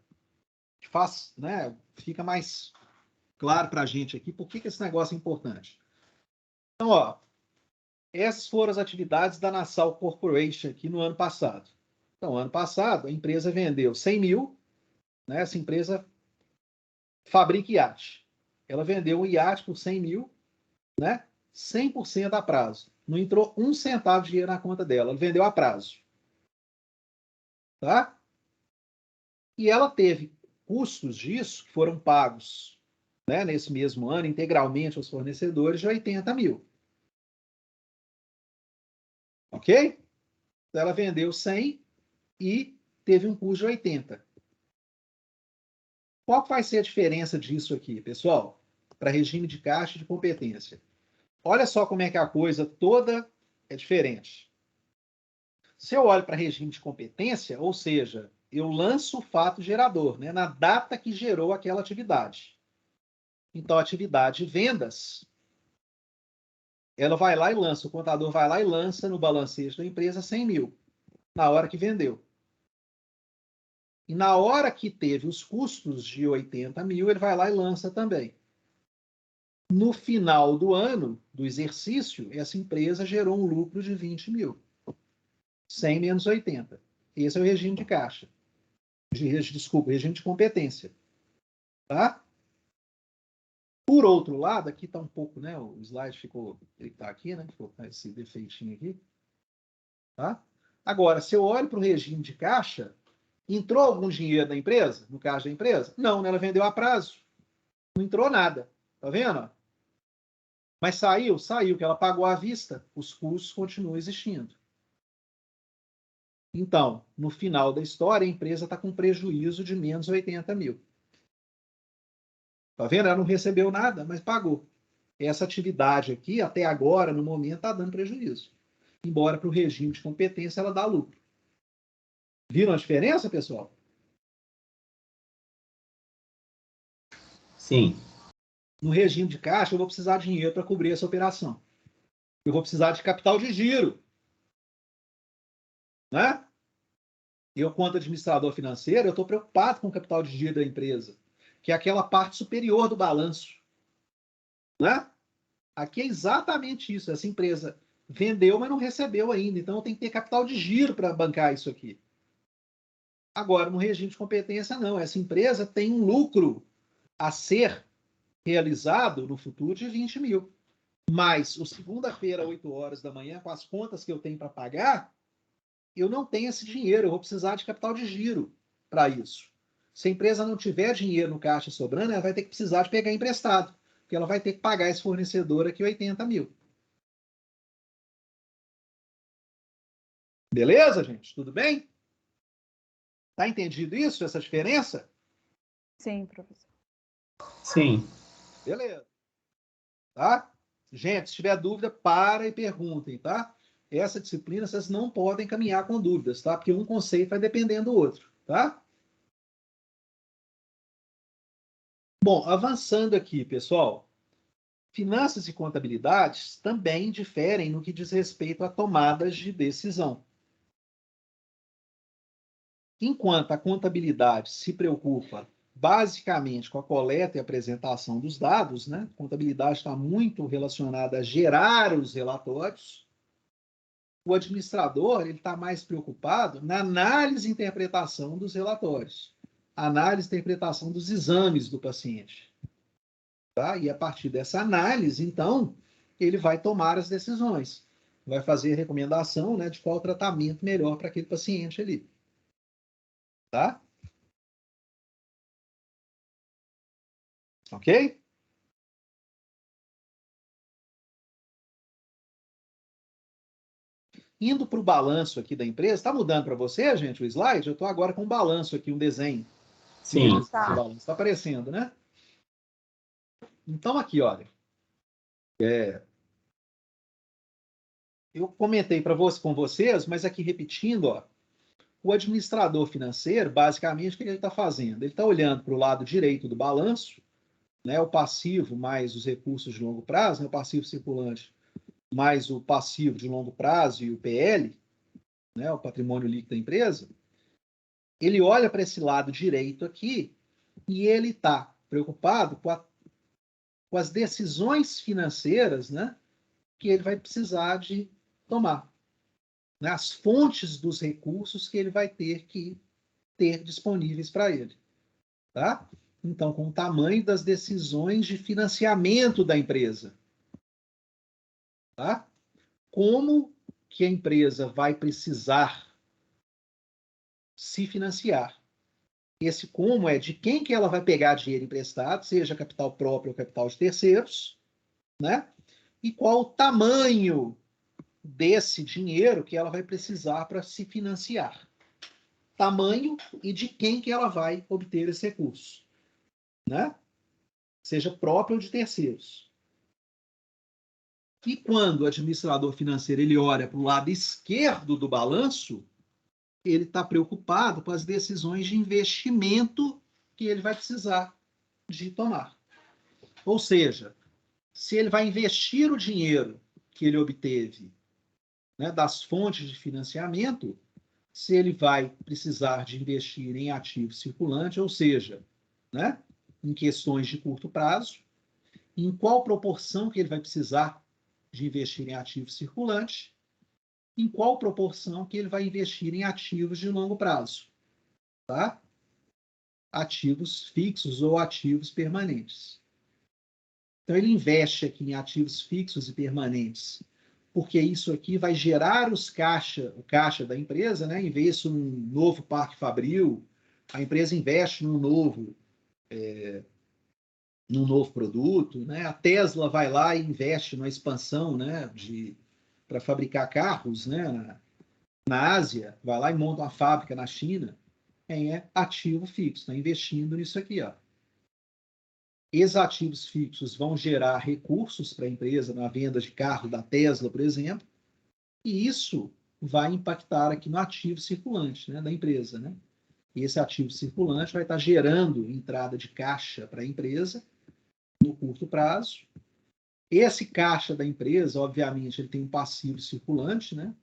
Que faz, né? Fica mais claro para a gente aqui por que esse negócio é importante. Então, ó. Essas foram as atividades da Nassau Corporation aqui no ano passado. Então, ano passado, a empresa vendeu 100 mil, né? Essa empresa fabrica iate. Ela vendeu um iate por 100 mil, né? 100% a prazo. Não entrou um centavo de dinheiro na conta dela. Ela vendeu a prazo. Tá? E ela teve custos disso que foram pagos, né, nesse mesmo ano, integralmente aos fornecedores, de 80 mil. Ok? Então, ela vendeu 100 e teve um custo de 80. Qual vai ser a diferença disso aqui, pessoal? Para regime de caixa e de competência. Olha só como é que a coisa toda é diferente. Se eu olho para regime de competência, ou seja, eu lanço o fato gerador, né, na data que gerou aquela atividade. Então, a atividade de vendas, ela vai lá e lança, o contador vai lá e lança no balancejo da empresa 100 mil, na hora que vendeu. E na hora que teve os custos de 80 mil, ele vai lá e lança também. No final do ano, do exercício, essa empresa gerou um lucro de 20 mil. 100 menos 80. Esse é o regime de caixa. Desculpa, regime de competência. Tá? Por outro lado, aqui está um pouco, né? O slide ficou, ele está aqui, né? Ficou esse defeitinho aqui. Tá? Agora, se eu olho para o regime de caixa, entrou algum dinheiro na empresa, no caixa da empresa? Não, né? Ela vendeu a prazo. Não entrou nada. Tá vendo? Mas saiu? Saiu, que ela pagou à vista. Os custos continuam existindo. Então, no final da história, a empresa está com prejuízo de menos 80 mil. Tá vendo? Ela não recebeu nada, mas pagou. Essa atividade aqui, até agora, no momento, está dando prejuízo. Embora para o regime de competência ela dá lucro. Viram a diferença, pessoal? Sim. No regime de caixa, eu vou precisar de dinheiro para cobrir essa operação. Eu vou precisar de capital de giro. Né? Eu, quanto administrador financeiro, eu estou preocupado com o capital de giro da empresa, que é aquela parte superior do balanço. Né? Aqui é exatamente isso. Essa empresa vendeu, mas não recebeu ainda. Então, eu tenho que ter capital de giro para bancar isso aqui. Agora, no regime de competência, não. Essa empresa tem um lucro a ser realizado no futuro de 20 mil. Mas, o segunda-feira, 8 horas da manhã, com as contas que eu tenho para pagar, eu não tenho esse dinheiro. Eu vou precisar de capital de giro para isso. Se a empresa não tiver dinheiro no caixa sobrando, ela vai ter que precisar de pegar emprestado. Porque ela vai ter que pagar esse fornecedor aqui 80 mil. Beleza, gente? Tudo bem? Tá entendido isso, essa diferença? Sim, professor. Sim. Beleza. Tá? Gente, se tiver dúvida, para e perguntem, tá? Essa disciplina vocês não podem caminhar com dúvidas, tá? Porque um conceito vai dependendo do outro, tá? Bom, avançando aqui, pessoal, finanças e contabilidades também diferem no que diz respeito a tomadas de decisão. Enquanto a contabilidade se preocupa basicamente com a coleta e apresentação dos dados, né? A contabilidade está muito relacionada a gerar os relatórios. O administrador ele está mais preocupado na análise e interpretação dos relatórios, análise e interpretação dos exames do paciente. Tá? E a partir dessa análise, então, ele vai tomar as decisões, vai fazer a recomendação, né, de qual tratamento melhor para aquele paciente ali. Tá? Ok? Indo para o balanço aqui da empresa, está mudando para você, gente, o slide? Eu estou agora com um balanço aqui, um desenho. Sim. Está aparecendo, né? Então, aqui, olha. Eu comentei com vocês, mas aqui repetindo, ó, o administrador financeiro, basicamente, o que ele está fazendo? Ele está olhando para o lado direito do balanço, né, o passivo mais os recursos de longo prazo, né, o passivo circulante mais o passivo de longo prazo e o PL, né, o patrimônio líquido da empresa. Ele olha para esse lado direito aqui e ele está preocupado com as decisões financeiras, né, que ele vai precisar de tomar. Né, as fontes dos recursos que ele vai ter que ter disponíveis para ele. Tá? Então, com o tamanho das decisões de financiamento da empresa. Tá? Como que a empresa vai precisar se financiar? Esse como é de quem que ela vai pegar dinheiro emprestado, seja capital próprio ou capital de terceiros, né? E qual o tamanho desse dinheiro que ela vai precisar para se financiar. Tamanho e de quem que ela vai obter esse recurso, né? Seja próprio ou de terceiros. E quando o administrador financeiro ele olha para o lado esquerdo do balanço, ele está preocupado com as decisões de investimento que ele vai precisar de tomar. Ou seja, se ele vai investir o dinheiro que ele obteve, né, das fontes de financiamento, se ele vai precisar de investir em ativo circulante, ou seja, né, em questões de curto prazo, em qual proporção que ele vai precisar de investir em ativo circulante, em qual proporção que ele vai investir em ativos de longo prazo, tá? Ativos fixos ou ativos permanentes. Então, ele investe aqui em ativos fixos e permanentes, porque isso aqui vai gerar o caixa da empresa, né? Investe num novo parque fabril, a empresa investe num novo produto, né? A Tesla vai lá e investe numa expansão, né, para fabricar carros, né, na Ásia, vai lá e monta uma fábrica na China, é ativo fixo, está investindo nisso aqui, ó. Esses ativos fixos vão gerar recursos para a empresa na venda de carro da Tesla, por exemplo, e isso vai impactar aqui no ativo circulante, né, da empresa, né? E esse ativo circulante vai estar gerando entrada de caixa para a empresa no curto prazo. Esse caixa da empresa, obviamente, ele tem um passivo circulante, né?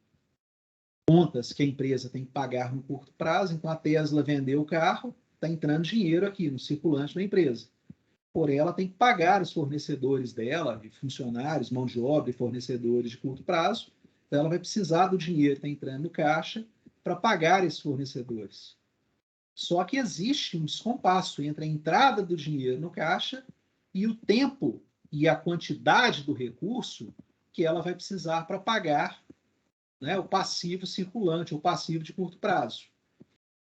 Contas que a empresa tem que pagar no curto prazo. Então, a Tesla vendeu o carro, está entrando dinheiro aqui no circulante da empresa. Porém, ela tem que pagar os fornecedores dela, de funcionários, mão de obra e fornecedores de curto prazo. Então, ela vai precisar do dinheiro que está entrando no caixa para pagar esses fornecedores. Só que existe um descompasso entre a entrada do dinheiro no caixa e o tempo e a quantidade do recurso que ela vai precisar para pagar, né, o passivo circulante, o passivo de curto prazo.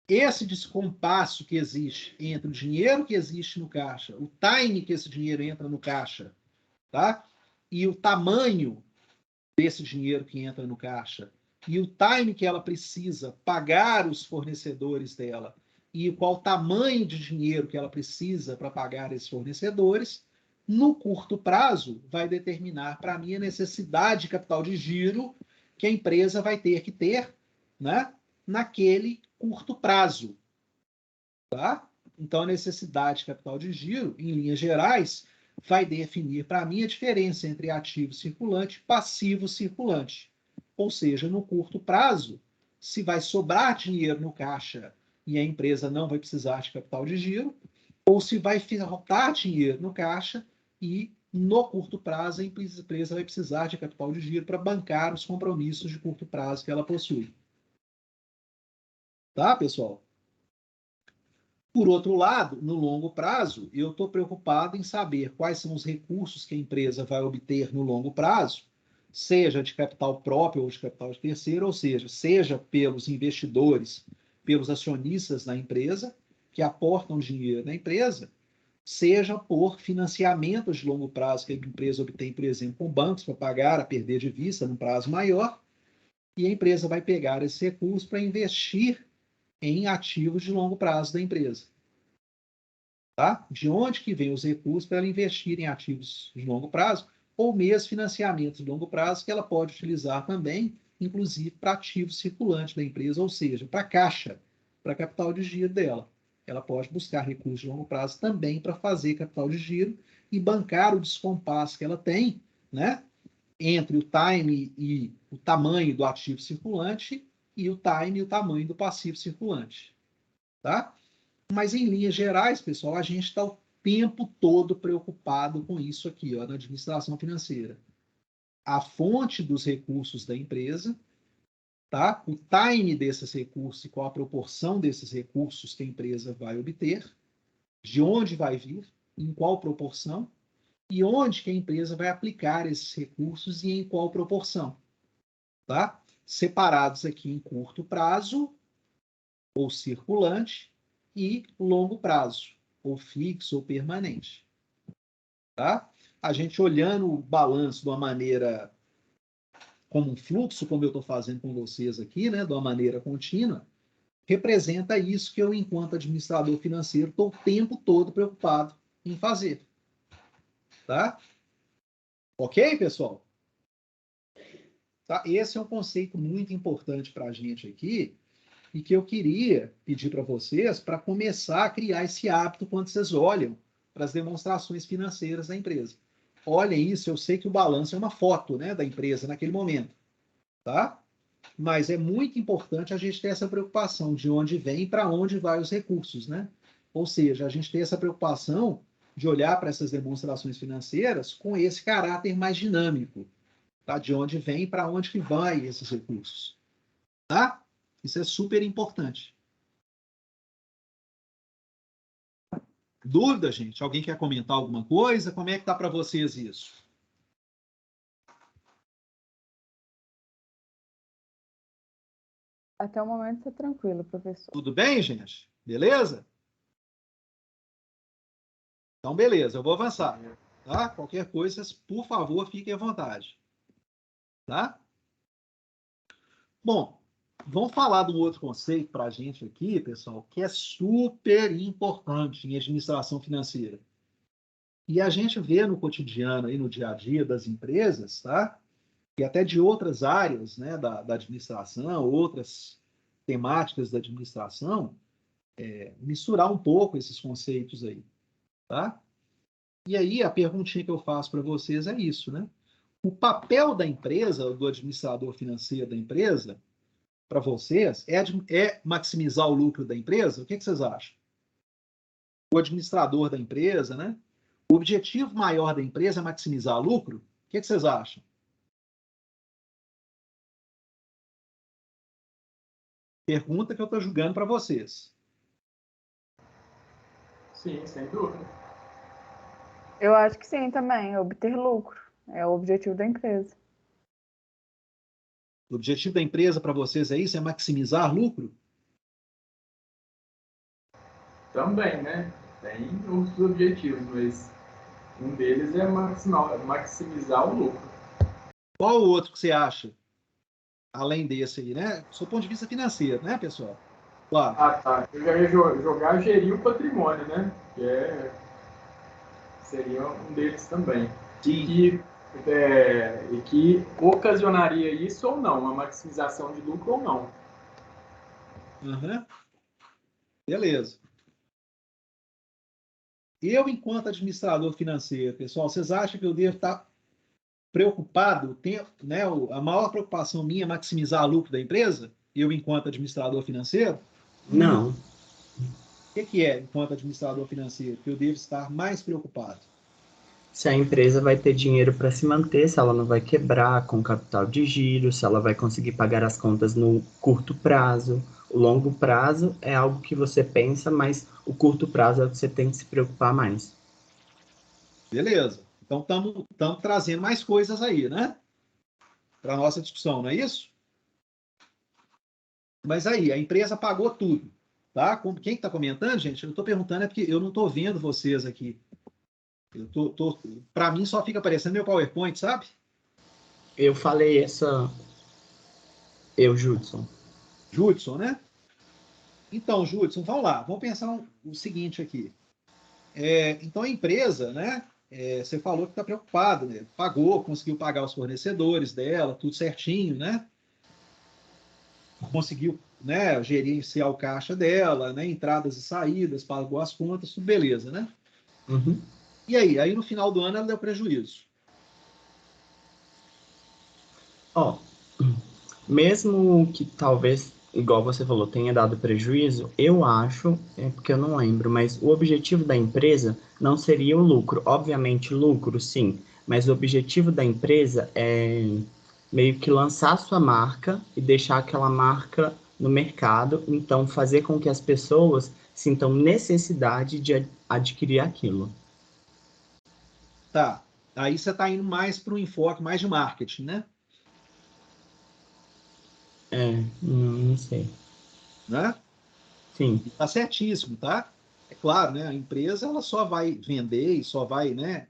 Esse descompasso que existe entre o dinheiro que existe no caixa, o time que esse dinheiro entra no caixa, tá? E o tamanho desse dinheiro que entra no caixa, e o time que ela precisa pagar os fornecedores dela, e qual o tamanho de dinheiro que ela precisa para pagar esses fornecedores, no curto prazo, vai determinar para mim a necessidade de capital de giro que a empresa vai ter que ter, né, naquele curto prazo. Tá? Então, a necessidade de capital de giro, em linhas gerais, vai definir para mim a diferença entre ativo circulante e passivo circulante. Ou seja, no curto prazo, se vai sobrar dinheiro no caixa e a empresa não vai precisar de capital de giro, ou se vai faltar dinheiro no caixa e, no curto prazo, a empresa vai precisar de capital de giro para bancar os compromissos de curto prazo que ela possui. Tá, pessoal? Por outro lado, no longo prazo, eu estou preocupado em saber quais são os recursos que a empresa vai obter no longo prazo, seja de capital próprio ou de capital de terceiro, ou seja pelos investidores, pelos acionistas da empresa, que aportam dinheiro na empresa, seja por financiamentos de longo prazo que a empresa obtém, por exemplo, com bancos para pagar a perder de vista num prazo maior, e a empresa vai pegar esse recurso para investir em ativos de longo prazo da empresa. Tá? De onde que vem os recursos para ela investir em ativos de longo prazo, ou mesmo financiamentos de longo prazo que ela pode utilizar também, inclusive para ativos circulantes da empresa, ou seja, para caixa, para capital de giro dela. Ela pode buscar recursos de longo prazo também para fazer capital de giro e bancar o descompasso que ela tem, né, entre o time e o tamanho do ativo circulante e o time e o tamanho do passivo circulante. Tá? Mas, em linhas gerais, pessoal, a gente está o tempo todo preocupado com isso aqui, ó, na administração financeira. A fonte dos recursos da empresa, tá? O time desses recursos e qual a proporção desses recursos que a empresa vai obter, de onde vai vir, em qual proporção, e onde que a empresa vai aplicar esses recursos e em qual proporção. Tá? Separados aqui em curto prazo, ou circulante, e longo prazo, ou fixo ou permanente. Tá? A gente olhando o balanço de uma maneira como um fluxo, como eu estou fazendo com vocês aqui, né, de uma maneira contínua, representa isso que eu, enquanto administrador financeiro, estou o tempo todo preocupado em fazer. Tá? Ok, pessoal? Tá? Esse é um conceito muito importante para a gente aqui, e que eu queria pedir para vocês para começar a criar esse hábito quando vocês olham para as demonstrações financeiras da empresa. Olhem isso, eu sei que o balanço é uma foto, né, da empresa naquele momento, tá? Mas é muito importante a gente ter essa preocupação de onde vem e para onde vai os recursos, né? Ou seja, a gente ter essa preocupação de olhar para essas demonstrações financeiras com esse caráter mais dinâmico, tá? De onde vem e para onde que vai esses recursos, tá? Isso é super importante. Dúvida, gente? Alguém quer comentar alguma coisa? Como é que tá para vocês isso? Até o momento está tranquilo, professor. Tudo bem, gente? Beleza? Então, beleza, eu vou avançar. Tá? Qualquer coisa, por favor, fiquem à vontade. Tá? Bom, vamos falar de um outro conceito para a gente aqui, pessoal, que é super importante em administração financeira. E a gente vê no cotidiano, aí no dia a dia das empresas, tá? E até de outras áreas, né, da administração, outras temáticas da administração, misturar um pouco esses conceitos aí, tá? E aí a perguntinha que eu faço para vocês é isso, né? O papel da empresa, do administrador financeiro da empresa, para vocês, é maximizar o lucro da empresa? O que vocês acham? O administrador da empresa, né? O objetivo maior da empresa é maximizar o lucro? O que vocês acham? Pergunta que eu estou julgando para vocês. Sim, sem dúvida. Eu acho que sim também, obter lucro. É o objetivo da empresa. O objetivo da empresa para vocês é isso? É maximizar lucro? Também, né? Tem outros objetivos, mas um deles é maximizar o lucro. Qual o outro que você acha? Além desse aí, né? Do seu ponto de vista financeiro, né, pessoal? Claro. Ah, tá. Eu já ia jogar gerir o patrimônio, né? Seria um deles também. Sim. E que ocasionaria isso ou não, uma maximização de lucro ou não. Uhum. Beleza. eu, enquanto administrador financeiro, pessoal, vocês acham que eu devo estar preocupado, né, a maior preocupação minha é maximizar o lucro da empresa? Eu, enquanto administrador financeiro? Não. O que é, enquanto administrador financeiro, que eu devo estar mais preocupado? Se a empresa vai ter dinheiro para se manter, se ela não vai quebrar com capital de giro, se ela vai conseguir pagar as contas no curto prazo. O longo prazo é algo que você pensa, mas o curto prazo é o que você tem que se preocupar mais. Beleza. Então, estamos trazendo mais coisas aí, né? Para a nossa discussão, não é isso? Mas aí, a empresa pagou tudo, tá? Quem está comentando, gente, eu estou perguntando é porque eu não estou vendo vocês aqui. Para mim, só fica aparecendo meu PowerPoint, sabe? Eu falei essa. Judson. Judson, né? Então, Judson, vamos lá. Vamos pensar o seguinte aqui. Então, a empresa, né? Você falou que está preocupado, né? Pagou, conseguiu pagar os fornecedores dela, tudo certinho, né? Conseguiu, né, gerenciar o caixa dela, né? Entradas e saídas, pagou as contas, tudo beleza, né? Uhum. E aí no final do ano ela deu prejuízo. Ó, mesmo que talvez, igual você falou, tenha dado prejuízo, eu acho, porque eu não lembro, mas o objetivo da empresa não seria o lucro. Obviamente, lucro, sim, mas o objetivo da empresa é meio que lançar sua marca e deixar aquela marca no mercado, então fazer com que as pessoas sintam necessidade de adquirir aquilo. Tá. Aí você está indo mais para um enfoque mais de marketing, né? Não sei. Né? Sim, E tá certíssimo, tá? É claro, né? A empresa ela só vai vender e só vai, né,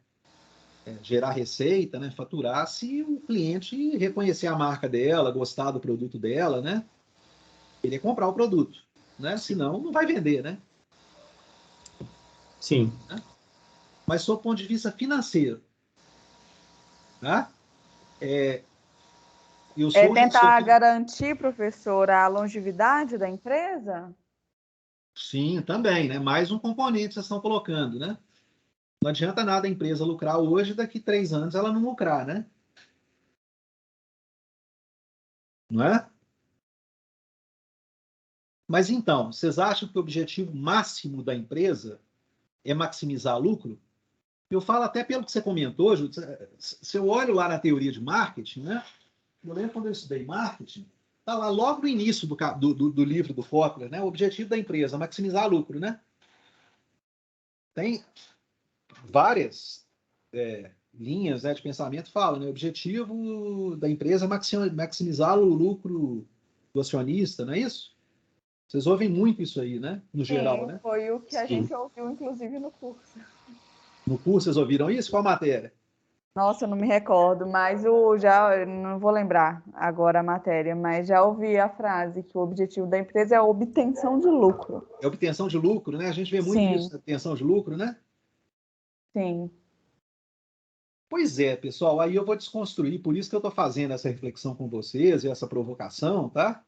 gerar receita, né, faturar se o cliente reconhecer a marca dela, gostar do produto dela, né? Querer comprar o produto, né? Senão não vai vender, né? sim. Mas sob o ponto de vista financeiro, tá? Eu É sou o tentar gestor. garantir, professora, a longevidade da empresa? Sim, também, né? Mais um componente que vocês estão colocando, né? Não adianta nada a empresa lucrar hoje, daqui 3 anos ela não lucrar, né? Não é? Mas então, vocês acham que o objetivo máximo da empresa é maximizar lucro? Eu falo até pelo que você comentou, Júlio, se eu olho lá na teoria de marketing, né? Eu lembro quando eu estudei marketing, tá lá logo no início do livro do Kotler, né? O objetivo da empresa, maximizar lucro, né? Tem várias linhas, né, de pensamento falam, né? O objetivo da empresa é maximizar o lucro do acionista, não é isso? Vocês ouvem muito isso aí, né? No geral, Sim, né? foi o que a Sim. gente ouviu, inclusive, no curso. No curso vocês ouviram isso? Qual matéria? Nossa, eu não me recordo, mas eu não vou lembrar agora a matéria, mas já ouvi a frase que o objetivo da empresa é a obtenção de lucro. É obtenção de lucro, né? A gente vê muito Sim, isso, obtenção de lucro, né? sim. Pois é, pessoal, aí eu vou desconstruir, por isso que eu estou fazendo essa reflexão com vocês e essa provocação, tá?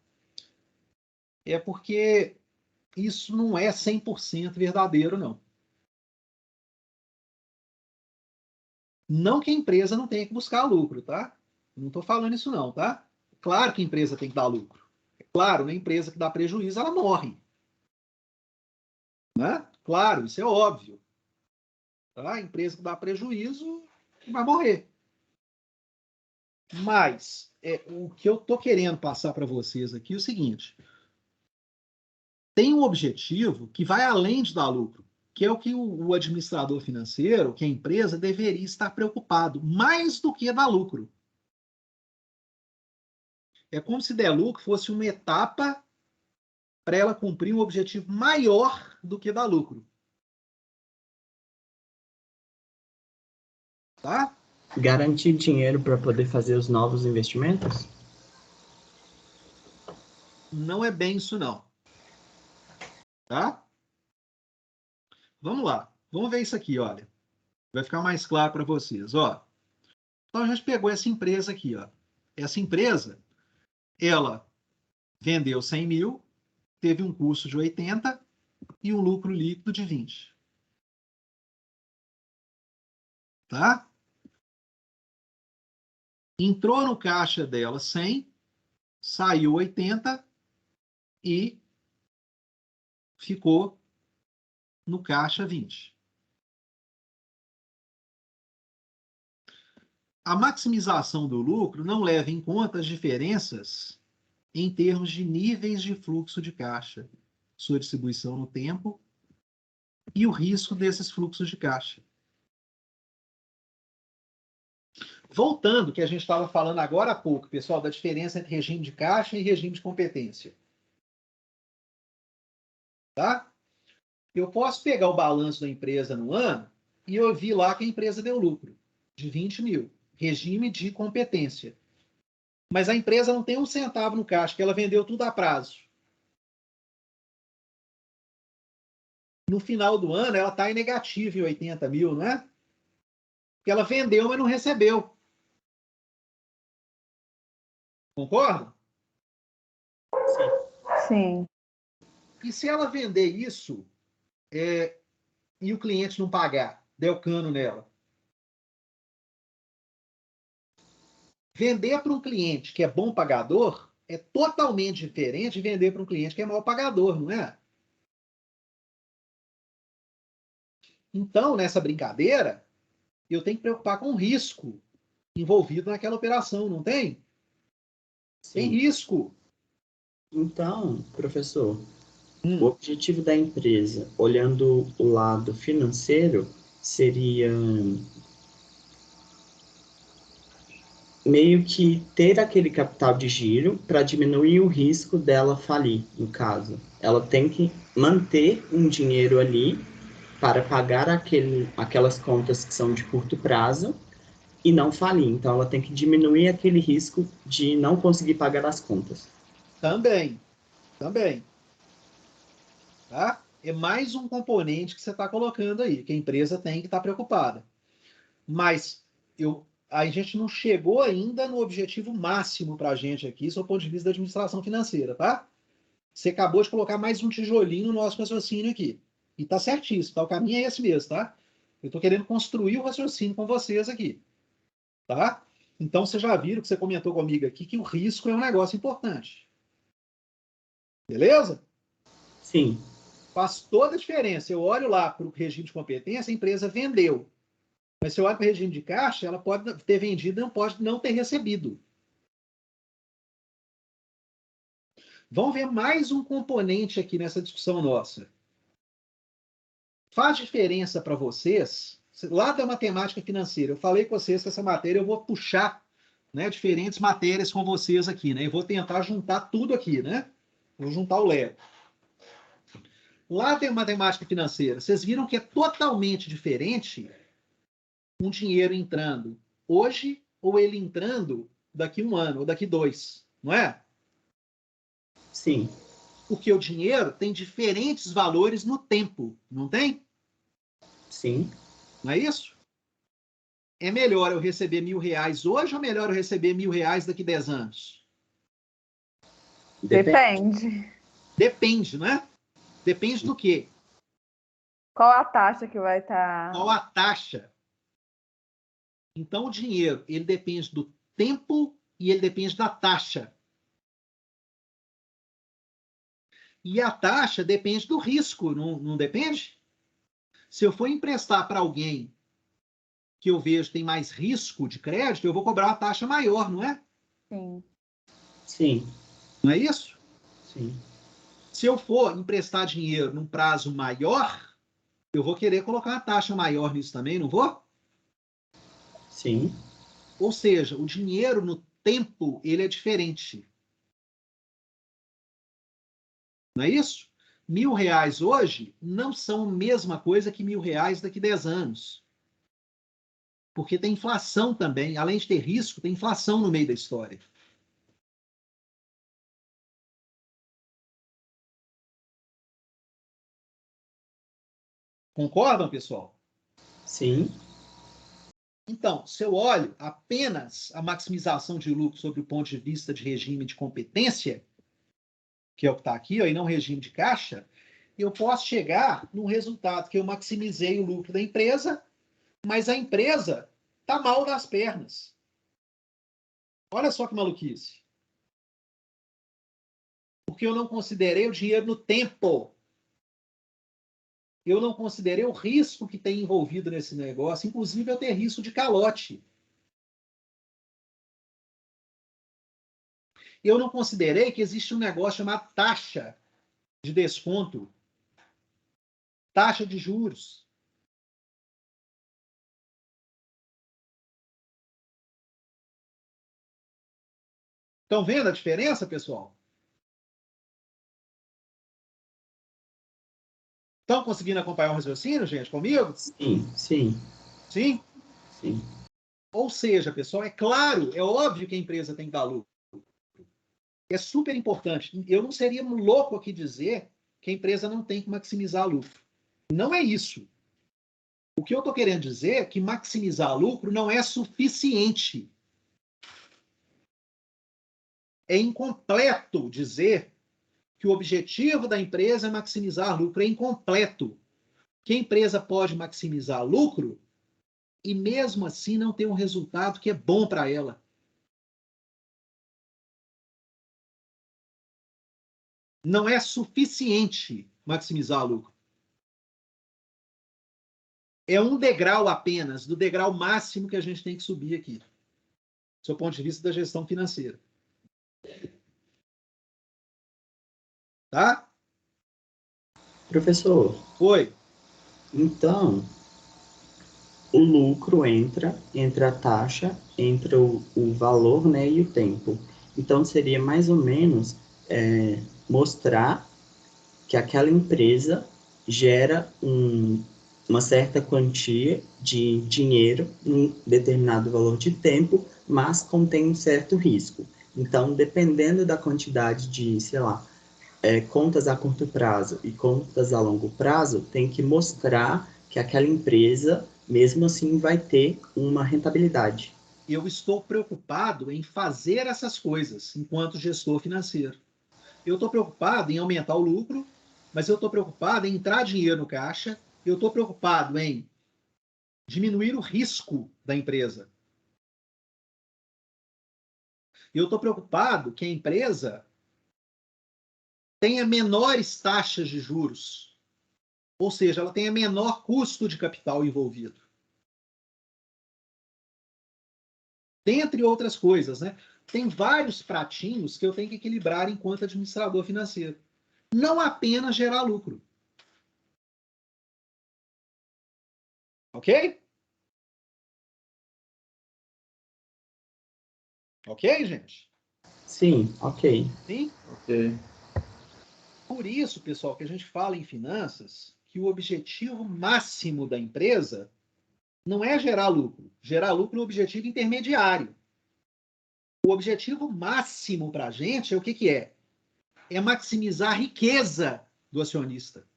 É porque isso não é 100% verdadeiro, não. Não que a empresa não tenha que buscar lucro, tá? Não estou falando isso não, tá? Claro que a empresa tem que dar lucro. É claro, na empresa que dá prejuízo, ela morre. Né? Claro, isso é óbvio. Tá? A empresa que dá prejuízo vai morrer. Mas o que eu estou querendo passar para vocês aqui é o seguinte: tem um objetivo que vai além de dar lucro, que é o que o administrador financeiro, que a empresa deveria estar preocupado, mais do que dar lucro. É como se der lucro fosse uma etapa para ela cumprir um objetivo maior do que dar lucro. Tá? Garantir dinheiro para poder fazer os novos investimentos? Não é bem isso, não. Tá? Vamos lá. Vamos ver isso aqui, olha. Vai ficar mais claro para vocês. Ó. Então a gente pegou essa empresa aqui. Ó. Essa empresa, ela vendeu 100 mil, teve um custo de 80 e um lucro líquido de 20. Tá? Entrou no caixa dela 100, saiu 80 e ficou no caixa 20. A maximização do lucro não leva em conta as diferenças em termos de níveis de fluxo de caixa, sua distribuição no tempo e o risco desses fluxos de caixa. Voltando, que a gente estava falando agora há pouco, pessoal, da diferença entre regime de caixa e regime de competência. Tá? Eu posso pegar o balanço da empresa no ano e eu vi lá que a empresa deu lucro de 20 mil. Regime de competência. Mas a empresa não tem um centavo no caixa, porque ela vendeu tudo a prazo. No final do ano, ela está em negativo em 80 mil, não é? Porque ela vendeu, mas não recebeu. Concorda? Sim. E se ela vender isso e o cliente não pagar, der o cano nela? Vender para um cliente que é bom pagador é totalmente diferente de vender para um cliente que é mau pagador, não é? Então, nessa brincadeira, eu tenho que preocupar com o risco envolvido naquela operação, não tem? Tem Sim. risco. Então, professor, o objetivo da empresa, olhando o lado financeiro, seria meio que ter aquele capital de giro para diminuir o risco dela falir, no caso. Ela tem que manter um dinheiro ali para pagar aquelas contas que são de curto prazo e não falir. Então, ela tem que diminuir aquele risco de não conseguir pagar as contas. Também. Tá? É mais um componente que você está colocando aí, que a empresa tem que estar preocupada. Mas a gente não chegou ainda no objetivo máximo para a gente aqui, sob o ponto de vista da administração financeira, tá? Você acabou de colocar mais um tijolinho no nosso raciocínio aqui. E tá certíssimo, tá? O caminho é esse mesmo, tá? Eu estou querendo construir o raciocínio com vocês aqui, tá? Então, vocês já viram que você comentou comigo aqui que o risco é um negócio importante. Beleza? Sim. Faz toda a diferença. Eu olho lá para o regime de competência, a empresa vendeu. Mas se eu olho para o regime de caixa, ela pode ter vendido e não pode não ter recebido. Vamos ver mais um componente aqui nessa discussão nossa. Faz diferença para vocês, lá da matemática financeira, eu falei com vocês que essa matéria eu vou puxar, né, diferentes matérias com vocês aqui, né? Eu vou tentar juntar tudo aqui, né? Vou juntar o Lego. Lá da matemática financeira, vocês viram que é totalmente diferente um dinheiro entrando hoje ou ele entrando daqui 1 ano ou daqui 2, não é? Sim. Porque o dinheiro tem diferentes valores no tempo, não tem? Sim. Não é isso? É melhor eu receber R$1.000 hoje ou melhor eu receber R$1.000 daqui 10 anos? Depende. Depende, não é? Depende do quê? Qual a taxa que vai estar? Qual a taxa? Então, o dinheiro, ele depende do tempo e ele depende da taxa. E a taxa depende do risco, não depende? Se eu for emprestar para alguém que eu vejo tem mais risco de crédito, eu vou cobrar uma taxa maior, não é? Sim. Sim. Não é isso? Sim. Se eu for emprestar dinheiro num prazo maior, eu vou querer colocar uma taxa maior nisso também, não vou? Sim. Ou seja, o dinheiro no tempo, ele é diferente. Não é isso? R$1.000 hoje não são a mesma coisa que R$1.000 daqui a 10 anos. Porque tem inflação também. Além de ter risco, tem inflação no meio da história. Concordam, pessoal? Sim. Então, se eu olho apenas a maximização de lucro sob o ponto de vista de regime de competência, que é o que está aqui, ó, e não regime de caixa, eu posso chegar num resultado que eu maximizei o lucro da empresa, mas a empresa está mal das pernas. Olha só que maluquice. Porque eu não considerei o dinheiro no tempo. Eu não considerei o risco que tem envolvido nesse negócio, inclusive eu ter risco de calote. Eu não considerei que existe um negócio chamado taxa de desconto, taxa de juros. Estão vendo a diferença, pessoal? Estão conseguindo acompanhar o raciocínio, gente, comigo? Sim, sim, Sim? sim. Ou seja, pessoal, é claro, é óbvio que a empresa tem que dar lucro. É super importante. Eu não seria louco aqui dizer que a empresa não tem que maximizar lucro. Não é isso. O que eu estou querendo dizer é que maximizar lucro não é suficiente. É incompleto dizer que o objetivo da empresa é maximizar lucro. É incompleto. Que a empresa pode maximizar lucro e mesmo assim não ter um resultado que é bom para ela. Não é suficiente maximizar lucro. É um degrau apenas, do degrau máximo que a gente tem que subir aqui, do seu ponto de vista da gestão financeira. Tá? Professor, Oi. então, o lucro entra a taxa, entra o valor, né, e o tempo. Então, seria mais ou menos mostrar que aquela empresa gera uma certa quantia de dinheiro, um determinado valor de tempo, mas contém um certo risco. Então, dependendo da quantidade de, sei lá, contas a curto prazo e contas a longo prazo, tem que mostrar que aquela empresa, mesmo assim, vai ter uma rentabilidade. Eu estou preocupado em fazer essas coisas enquanto gestor financeiro. Eu estou preocupado em aumentar o lucro, mas eu estou preocupado em entrar dinheiro no caixa, eu estou preocupado em diminuir o risco da empresa. Eu estou preocupado que a empresa tenha menores taxas de juros, ou seja, ela tenha menor custo de capital envolvido. Dentre outras coisas, né? Tem vários pratinhos que eu tenho que equilibrar enquanto administrador financeiro. Não apenas gerar lucro. Ok? Ok, gente? Sim, ok. Sim? Ok. Por isso, pessoal, que a gente fala em finanças, que o objetivo máximo da empresa não é gerar lucro. Gerar lucro é o objetivo intermediário. O objetivo máximo para a gente é o que, que é? É maximizar a riqueza do acionista.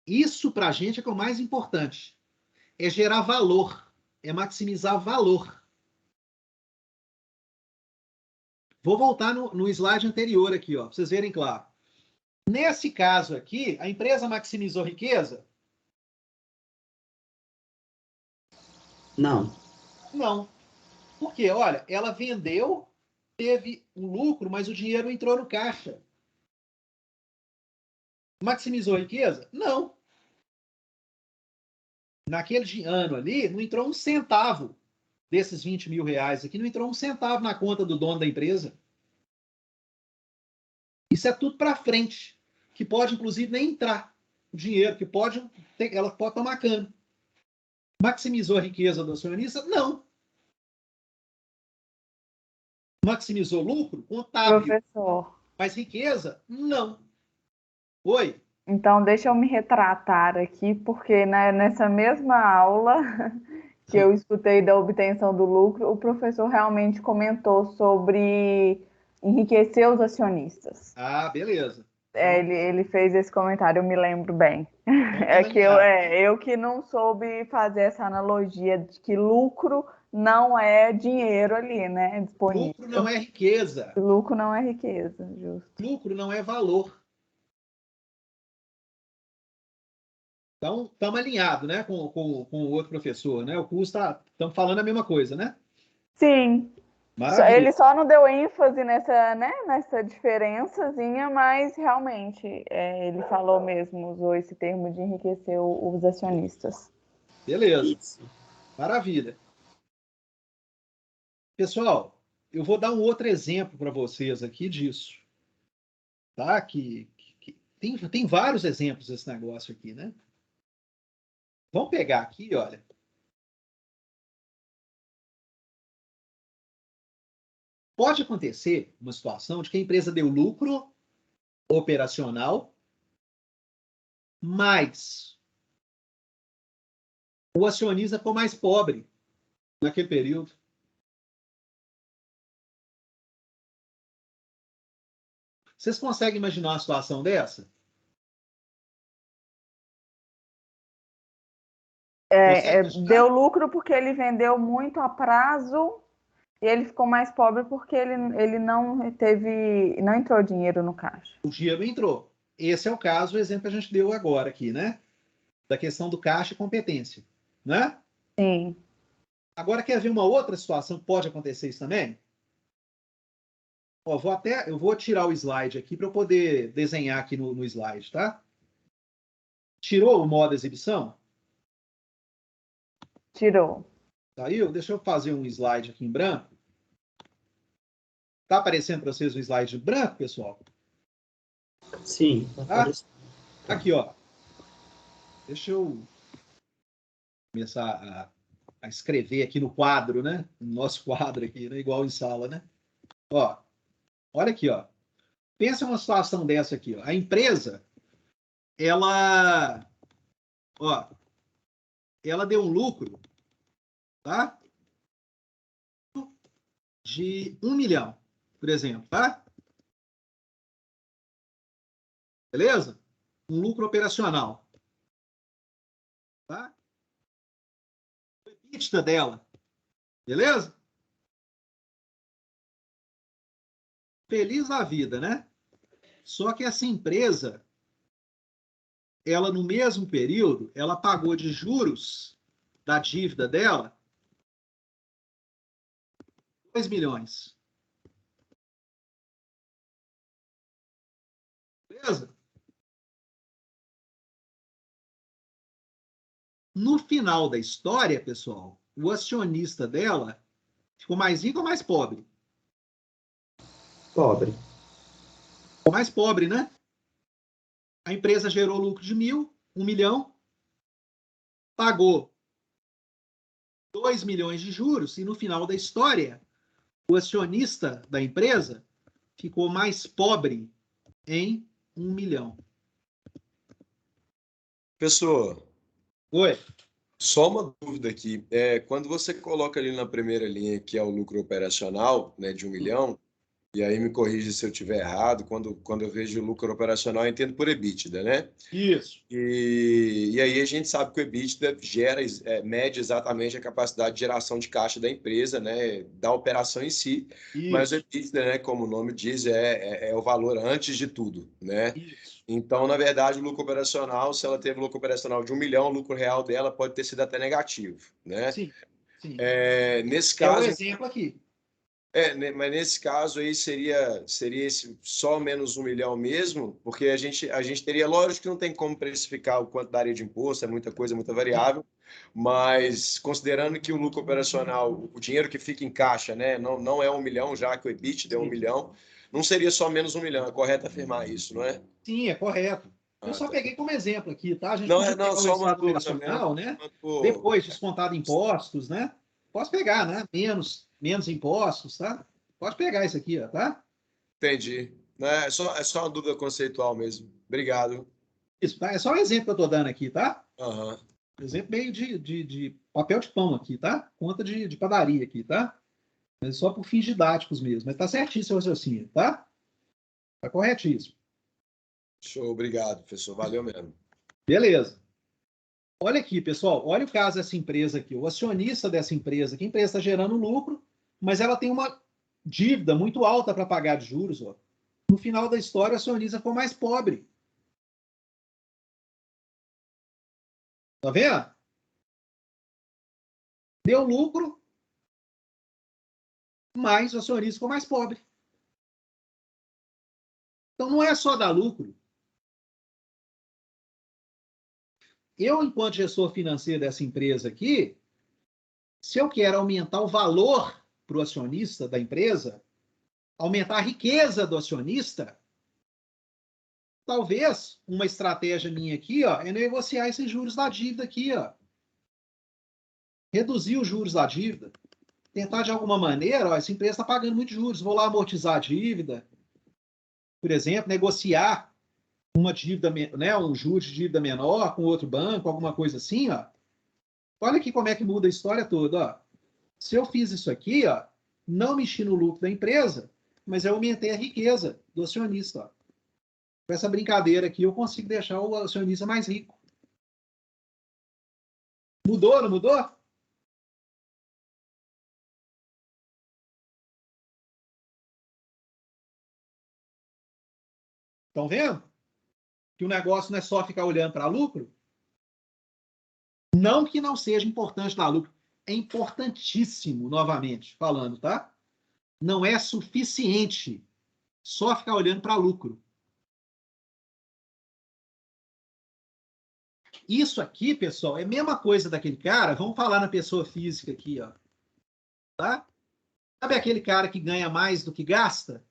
Isso para a gente é que é o mais importante. É gerar valor. É maximizar valor. Vou voltar no slide anterior aqui, ó, para vocês verem claro. Nesse caso aqui, a empresa maximizou riqueza? Não, Não. Por quê? Olha, ela vendeu, teve um lucro, mas o dinheiro entrou no caixa. Maximizou a riqueza? Não. Naquele ano ali, não entrou um centavo desses 20 mil reais aqui, não entrou um centavo na conta do dono da empresa. Isso é tudo para frente, que pode inclusive nem entrar o dinheiro, que pode ela pode tomar cano. Maximizou a riqueza do acionista? Não. Maximizou lucro? Contábil. Professor, Mas riqueza? Não. Oi? então deixa eu me retratar aqui, porque né, nessa mesma aula que eu escutei da obtenção do lucro, o professor realmente comentou sobre enriquecer os acionistas. Ah, beleza. Ele fez esse comentário, eu me lembro bem. Então É estamos que alinhados. eu que não soube fazer essa analogia de que lucro não é dinheiro ali, né? Lucro não Disponível. é riqueza. Lucro não é riqueza, justo. Lucro não é valor. Então, estamos alinhados, né, com o outro professor, né? O curso estamos falando a mesma coisa, né? Sim. Maravilha. Ele só não deu ênfase nessa, né, nessa diferençazinha, mas realmente ele falou mesmo, usou esse termo de enriquecer os acionistas. Beleza. Isso. Maravilha. Pessoal, eu vou dar um outro exemplo para vocês aqui disso, tá? Tem vários exemplos desse negócio aqui, né? Vamos pegar aqui, olha. Pode acontecer uma situação de que a empresa deu lucro operacional, mas o acionista ficou mais pobre naquele período. Vocês conseguem imaginar uma situação dessa? Deu lucro porque ele vendeu muito a prazo e ele ficou mais pobre porque ele não entrou dinheiro no caixa. O dinheiro entrou. Esse é o caso, o exemplo que a gente deu agora aqui, né? Da questão do caixa e competência, né? Sim. Agora, quer ver uma outra situação que pode acontecer isso também? Ó, eu vou tirar o slide aqui para eu poder desenhar aqui no slide, tá? Tirou o modo exibição? Tirou. Saiu? Deixa eu fazer um slide aqui em branco. Tá aparecendo para vocês o slide em branco, pessoal? Sim, Tá? Aqui, ó. Deixa eu começar a escrever aqui no quadro, né? No nosso quadro aqui, né? Igual em sala, né? Ó, olha aqui, ó. Pensa uma situação dessa aqui, ó. A empresa, ela, ó, ela deu um lucro, tá? De 1 milhão, por exemplo, tá? Beleza? Um lucro operacional, tá? O EBITDA dela, beleza? Feliz da vida, né? Só que essa empresa, ela no mesmo período, ela pagou de juros da dívida dela 2 milhões. Beleza? No final da história, pessoal, o acionista dela ficou mais rico ou mais pobre? Pobre. Ficou mais pobre, né? A empresa gerou lucro de 1 milhão, pagou 2 milhões de juros e no final da história, o acionista da empresa ficou mais pobre em 1 milhão. Professor, Oi? só uma dúvida aqui. Quando você coloca ali na primeira linha, que é o lucro operacional, né, de 1 milhão, e aí me corrija se eu estiver errado, quando eu vejo lucro operacional, eu entendo por EBITDA, né? Isso. E aí a gente sabe que o EBITDA mede exatamente a capacidade de geração de caixa da empresa, né, da operação em si, mas o Isso. EBITDA, né, como o nome diz, é o valor antes de tudo, né? Isso. Então, na verdade, o lucro operacional, se ela teve lucro operacional de 1 milhão, o lucro real dela pode ter sido até negativo, né? Sim. Sim. Nesse É o caso, exemplo aqui. mas nesse caso aí seria esse só menos 1 milhão mesmo, porque a gente teria, lógico que não tem como precificar o quanto daria de imposto, é muita coisa, muita variável, mas considerando que o lucro operacional, o dinheiro que fica em caixa, né, não é 1 milhão, já que o EBITDA é 1 milhão, não seria só menos 1 milhão, é correto afirmar isso, não é? Sim, é correto. Eu Ah, só tá. peguei como exemplo aqui, tá? A gente Não, podia não, pegar o só uma resultado dúvida mesmo. operacional, né? Depois descontado impostos, né? Posso pegar, né? Menos impostos, tá? Pode pegar isso aqui, ó, tá? Entendi. É só uma dúvida conceitual mesmo. Obrigado. Isso, tá? É só um exemplo que eu tô dando aqui, tá? Aham. Exemplo meio de papel de pão aqui, tá? Conta de padaria aqui, tá? Mas só por fins didáticos mesmo. Mas tá certíssimo o raciocínio, tá? Tá corretíssimo. Show, obrigado, professor. Valeu mesmo. Beleza. Olha aqui, pessoal. Olha o caso dessa empresa aqui. O acionista dessa empresa, que a empresa está gerando lucro, mas ela tem uma dívida muito alta para pagar de juros. Ó. No final da história, o acionista ficou mais pobre. Tá vendo? Deu lucro, mas o acionista ficou mais pobre. Então, não é só dar lucro. Eu, enquanto gestor financeiro dessa empresa aqui, se eu quero aumentar o valor para o acionista da empresa, aumentar a riqueza do acionista, talvez uma estratégia minha aqui, ó, é negociar esses juros da dívida aqui, ó. Reduzir os juros da dívida. Tentar, de alguma maneira, ó, essa empresa está pagando muitos juros, vou lá amortizar a dívida. Por exemplo, negociar uma dívida, né, um juro de dívida menor com outro banco, alguma coisa assim, ó. Olha aqui como é que muda a história toda, ó. Se eu fiz isso aqui, ó, não mexi no lucro da empresa, mas eu aumentei a riqueza do acionista, ó. Com essa brincadeira aqui, eu consigo deixar o acionista mais rico. Mudou, não mudou? Estão vendo? Que o negócio não é só ficar olhando para lucro? Não que não seja importante dar lucro. É importantíssimo, novamente falando, tá? Não é suficiente só ficar olhando para lucro. Isso aqui, pessoal, é a mesma coisa daquele cara. Vamos falar na pessoa física aqui, ó. Tá? Sabe aquele cara que ganha mais do que gasta?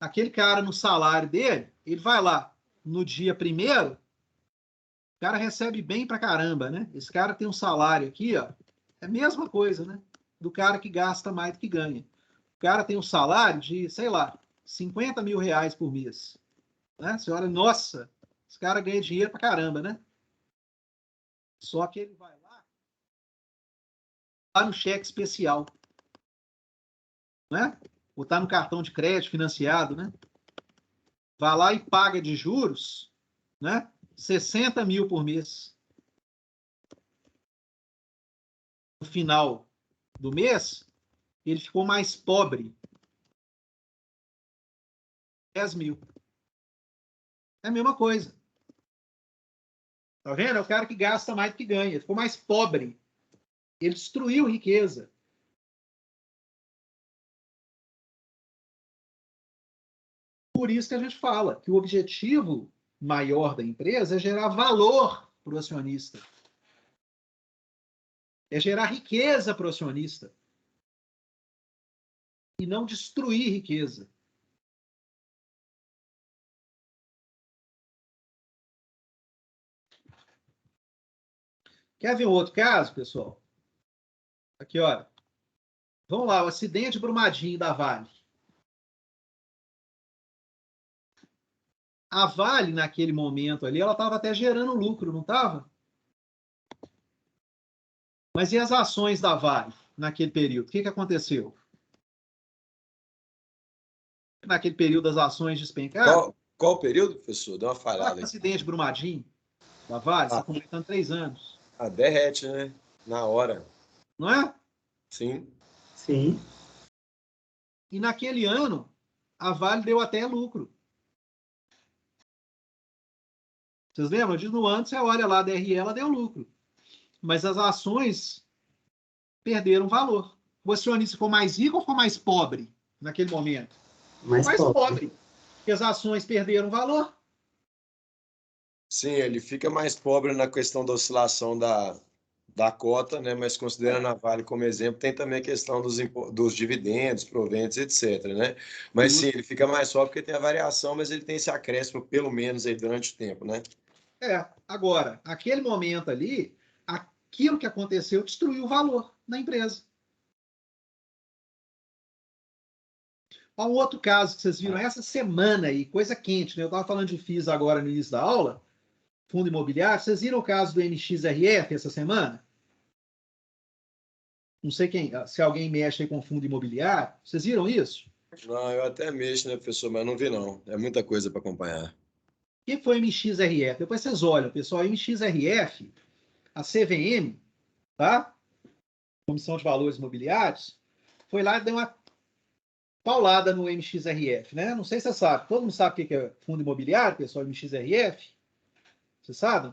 Aquele cara no salário dele, ele vai lá no dia primeiro, o cara recebe bem pra caramba, né? Esse cara tem um salário aqui, ó. É a mesma coisa, né? Do cara que gasta mais do que ganha. O cara tem um salário de, sei lá, 50 mil reais por mês. Né? Você olha, nossa, esse cara ganha dinheiro pra caramba, né? Só que ele vai lá no cheque especial, né? Ou tá no cartão de crédito financiado, né? Vai lá e paga de juros, né? 60 mil por mês. No final do mês, ele ficou mais pobre. 10 mil. É a mesma coisa. Tá vendo? É o cara que gasta mais do que ganha. Ele ficou mais pobre. Ele destruiu riqueza. Por isso que a gente fala que o objetivo maior da empresa é gerar valor para o acionista. É gerar riqueza para o acionista. E não destruir riqueza. Quer ver um outro caso, pessoal? Aqui, olha. Vamos lá, o acidente Brumadinho da Vale. A Vale, naquele momento ali, ela estava até gerando lucro, não estava? Mas e as ações da Vale naquele período? O que aconteceu? Naquele período, as ações despencaram? Qual o período, professor? Deu uma falhada O aí. acidente Brumadinho da Vale está completando 3 anos. Derrete, né? Na hora. Não é? Sim. Sim. E naquele ano, a Vale deu até lucro. Vocês lembram? De no ano, você olha lá, a DRE, ela deu lucro. Mas as ações perderam valor. O acionista ficou mais rico ou ficou mais pobre naquele momento? Mais pobre. Porque as ações perderam valor. Sim, ele fica mais pobre na questão da oscilação da cota, né? Mas considerando a Vale como exemplo, tem também a questão dos dividendos, proventos, etc. Né? Mas sim, ele fica mais pobre porque tem a variação, mas ele tem esse acréscimo, pelo menos, aí durante o tempo, né? Agora, aquele momento ali, aquilo que aconteceu destruiu o valor da empresa. Um outro caso que vocês viram essa semana aí, coisa quente, né? Eu estava falando de FIIs agora no início da aula, fundo imobiliário. Vocês viram o caso do NXRF essa semana? Não sei se alguém mexe aí com fundo imobiliário. Vocês viram isso? Não, eu até mexo, né, professor, mas não vi não. É muita coisa para acompanhar. O que foi o MXRF? Depois vocês olham, pessoal. O MXRF, a CVM, tá? Comissão de Valores Imobiliários, foi lá e deu uma paulada no MXRF, né? Não sei se você sabe. Todo mundo sabe o que é fundo imobiliário, pessoal, MXRF? Você sabe?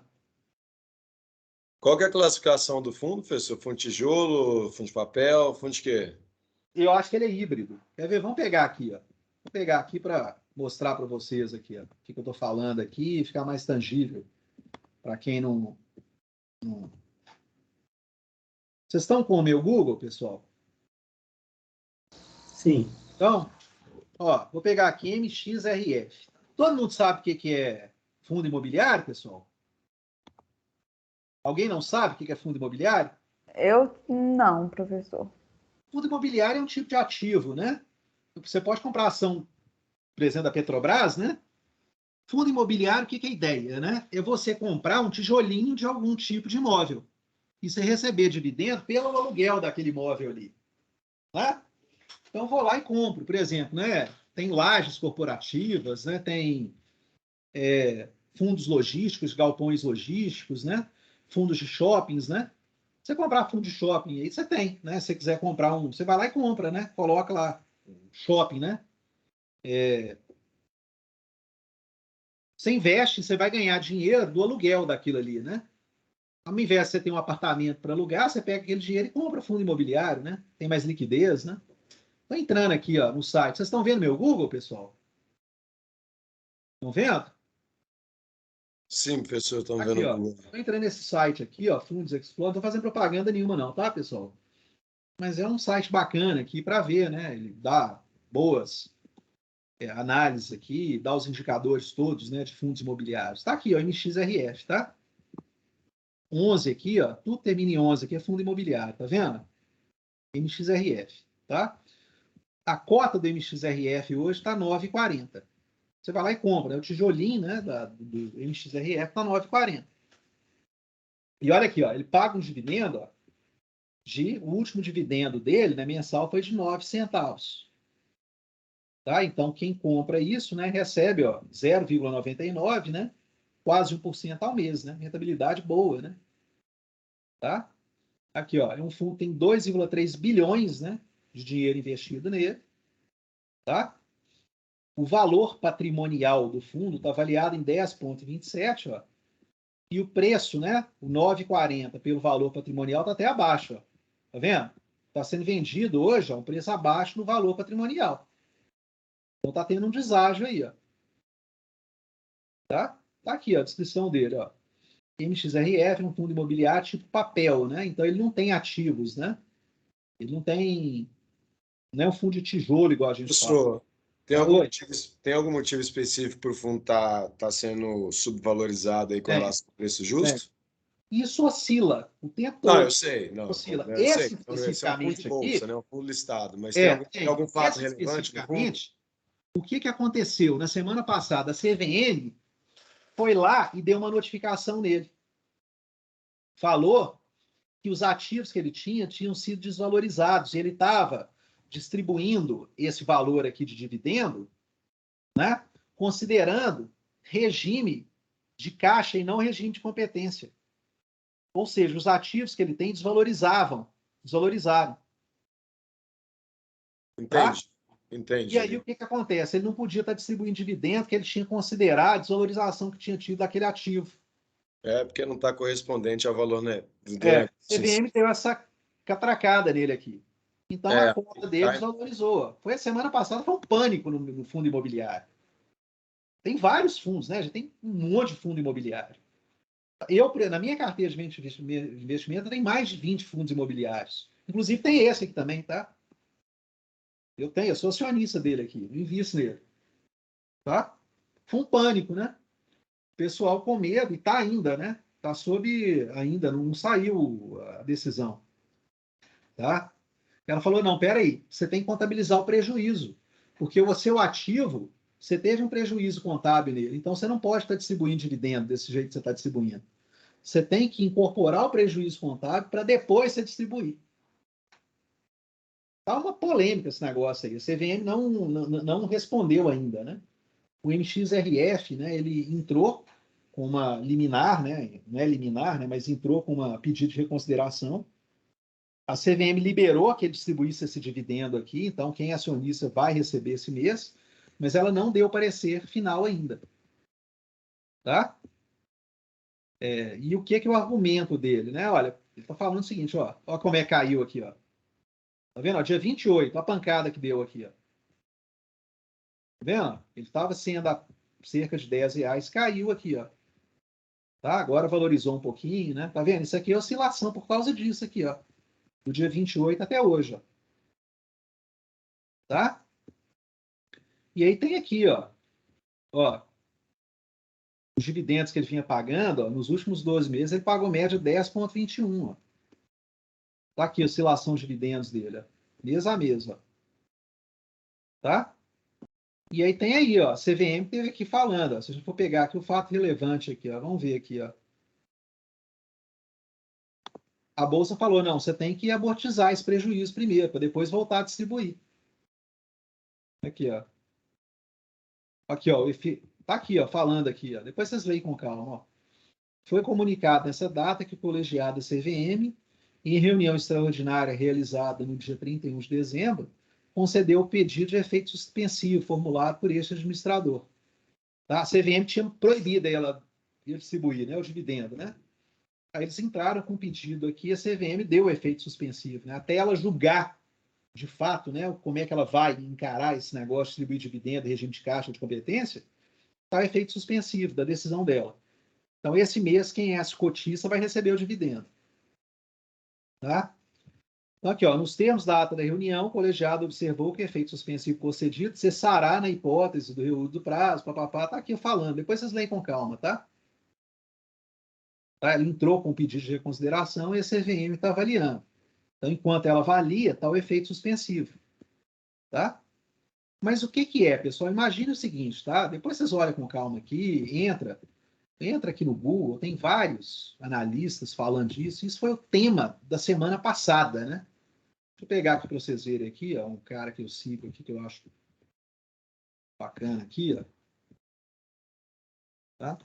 Qual que é a classificação do fundo, professor? Fundo de tijolo, fundo de papel, fundo de quê? Eu acho que ele é híbrido. Quer ver? Vamos pegar aqui, ó. Vou pegar aqui para mostrar para vocês aqui, ó, o que eu estou falando aqui e ficar mais tangível para quem não. Vocês estão com o meu Google, pessoal? Sim. Então, ó, vou pegar aqui MXRF. Todo mundo sabe o que é fundo imobiliário, pessoal? Alguém não sabe o que é fundo imobiliário? Eu não, professor. Fundo imobiliário é um tipo de ativo, né? Você pode comprar ação, por exemplo, da Petrobras, né? Fundo imobiliário, o que é a ideia, né? É você comprar um tijolinho de algum tipo de imóvel e você receber dividendo pelo aluguel daquele imóvel ali, né? Então, eu vou lá e compro, por exemplo, né? Tem lajes corporativas, né? Tem fundos logísticos, galpões logísticos, né? Fundos de shoppings, né? Você comprar fundo de shopping aí, você tem, né? Se você quiser comprar um, você vai lá e compra, né? Coloca lá shopping, né? Você investe, você vai ganhar dinheiro do aluguel daquilo ali, né? Ao invés de você ter um apartamento para alugar, você pega aquele dinheiro e compra fundo imobiliário, né? Tem mais liquidez, né? Estou entrando aqui, ó, no site. Vocês estão vendo meu Google, pessoal? Estão vendo? Sim, professor, estamos Aqui, vendo o ó. Google. Estou entrando nesse site aqui, ó, Fundos Explore. Não estou fazendo propaganda nenhuma, não, tá, pessoal? Mas é um site bacana aqui para ver, né? Ele dá boas análises aqui, dá os indicadores todos, né, de fundos imobiliários. Está aqui, ó, MXRF, tá? 11 aqui, ó, tudo termina em 11 aqui, é fundo imobiliário, tá vendo? MXRF, tá? A cota do MXRF hoje está 9,40. Você vai lá e compra, né? O tijolinho, né, do MXRF está 9,40. E olha aqui, ó, ele paga um dividendo, ó, o último dividendo dele, né, mensal, foi de 9 centavos. Tá? Então, quem compra isso, né, recebe, ó, 0,99, né, quase 1% ao mês, né? Rentabilidade boa, né? Tá? Aqui, ó, é um fundo que tem 2,3 bilhões, né, de dinheiro investido nele, tá? O valor patrimonial do fundo está avaliado em 10,27, ó. E o preço, né, o 9,40 pelo valor patrimonial está até abaixo, ó. Tá vendo? Está sendo vendido hoje a um preço abaixo do valor patrimonial. Então tá tendo um deságio aí, ó. Tá? Tá aqui, ó, a descrição dele, ó. MXRF é um fundo imobiliário tipo papel, né? Então ele não tem ativos, né? Ele não é um fundo de tijolo igual a gente fala. Professor, tem algum motivo específico para o fundo tá sendo subvalorizado aí com relação ao preço justo? Isso oscila o tempo Não, todo. eu sei, não. Oscila. Eu sei. Esse Então, esse é um fundo de especificamente bolsa, aqui, né? Um fundo listado, mas tem algum fato esse relevante no fundo? especificamente, o que aconteceu? Na semana passada, a CVM foi lá e deu uma notificação nele. Falou que os ativos que ele tinha tinham sido desvalorizados. E ele estava distribuindo esse valor aqui de dividendo, né, considerando regime de caixa e não regime de competência. Ou seja, os ativos que ele tem desvalorizaram. Tá? Entendi. E aí o que acontece? Ele não podia estar distribuindo dividendo, porque ele tinha que considerar a desvalorização que tinha tido daquele ativo. É porque não está correspondente ao valor, né, do A negócio em si. CVM deu essa catracada nele aqui. Então a conta dele desvalorizou. Foi a semana passada, foi um pânico no fundo imobiliário. Tem vários fundos, né? Já tem um monte de fundo imobiliário. Na minha carteira de investimento, tem mais de 20 fundos imobiliários. Inclusive tem esse aqui também, tá? Eu sou acionista dele aqui, eu invisto nele. Tá? Foi um pânico, né? O pessoal com medo, e tá ainda, né? Tá ainda não saiu a decisão. Tá? Ela falou, não, peraí, você tem que contabilizar o prejuízo, porque o seu ativo, você teve um prejuízo contábil nele, então você não pode estar distribuindo dividendo desse jeito que você está distribuindo. Você tem que incorporar o prejuízo contábil para depois você distribuir. Tá uma polêmica esse negócio aí. A CVM não respondeu ainda, né? O MXRF, né, ele entrou com uma liminar, né, não é liminar, né, mas entrou com uma pedido de reconsideração. A CVM liberou que ele distribuísse esse dividendo aqui, então quem é acionista vai receber esse mês, mas ela não deu parecer final ainda. Tá? E o que é o argumento dele, né? Olha, ele está falando o seguinte, ó como é que caiu aqui, ó. Tá vendo? Ó, dia 28, a pancada que deu aqui, ó. Tá vendo? Ele estava sendo a cerca de R$10, caiu aqui, ó. Tá? Agora valorizou um pouquinho, né? Tá vendo? Isso aqui é oscilação por causa disso aqui, ó. Do dia 28 até hoje, ó. Tá? E aí tem aqui, ó, os dividendos que ele vinha pagando, ó, nos últimos 12 meses, ele pagou média 10,21, ó. Tá aqui a oscilação de dividendos dele, ó, mês a mês, ó. Tá? E aí tem aí, ó, a CVM teve aqui falando, ó, se a gente for pegar aqui o fato relevante aqui, ó, vamos ver aqui, ó. A Bolsa falou, não, você tem que amortizar esse prejuízo primeiro, para depois voltar a distribuir. Aqui, ó. Aqui, ó, tá aqui, ó, falando aqui, ó. Depois vocês leem com calma, ó. Foi comunicado nessa data que o colegiado da CVM, em reunião extraordinária realizada no dia 31 de dezembro, concedeu o pedido de efeito suspensivo formulado por este administrador. Tá? A CVM tinha proibido ela de distribuir, né, o dividendo, né? Aí eles entraram com um pedido aqui, a CVM deu o efeito suspensivo, né? Até ela julgar, de fato, né, como é que ela vai encarar esse negócio de distribuir dividendo, regime de caixa de competência, está o efeito suspensivo da decisão dela. Então, esse mês, quem é cotista vai receber o dividendo. Tá? Então, aqui, ó, nos termos da ata da reunião, o colegiado observou que o efeito suspensivo concedido cessará na hipótese do reúno do prazo, papapá, tá aqui falando. Depois vocês leem com calma, tá? Ele entrou com o pedido de reconsideração e a CVM está avaliando. Então, enquanto ela avalia, está o efeito suspensivo. Tá? Mas o que é, pessoal? Imagine o seguinte, tá? Depois vocês olham com calma aqui, entra aqui no Google, tem vários analistas falando disso. Isso foi o tema da semana passada, né? Deixa eu pegar aqui para vocês verem aqui, ó, um cara que eu sigo aqui, que eu acho bacana aqui, ó. Tá?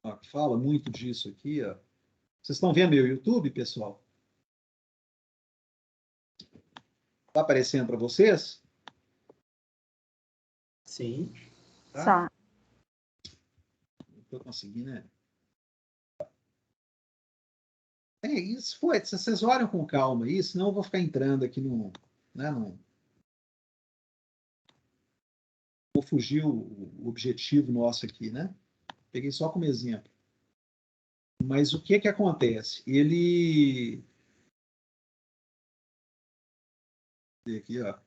Ó, que fala muito disso aqui, ó. Vocês estão vendo meu YouTube, pessoal? Tá aparecendo para vocês? Sim. Tá. Não estou conseguindo, né? Isso foi. Se vocês olham com calma aí, senão eu vou ficar entrando aqui no. Né, vou fugir o objetivo nosso aqui, né? Peguei só como exemplo. Mas o que acontece? Ele. Aqui, ó.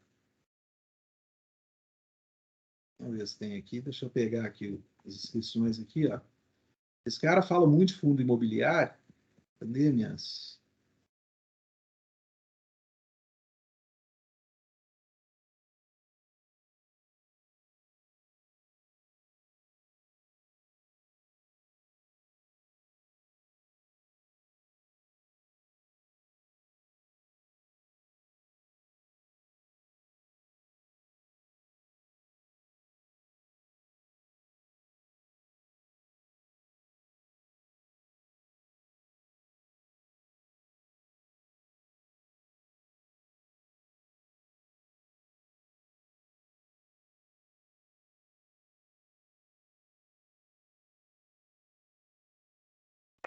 Vamos ver se tem aqui. Deixa eu pegar aqui as inscrições aqui, ó. Esse cara fala muito de fundo imobiliário. Cadê minhas?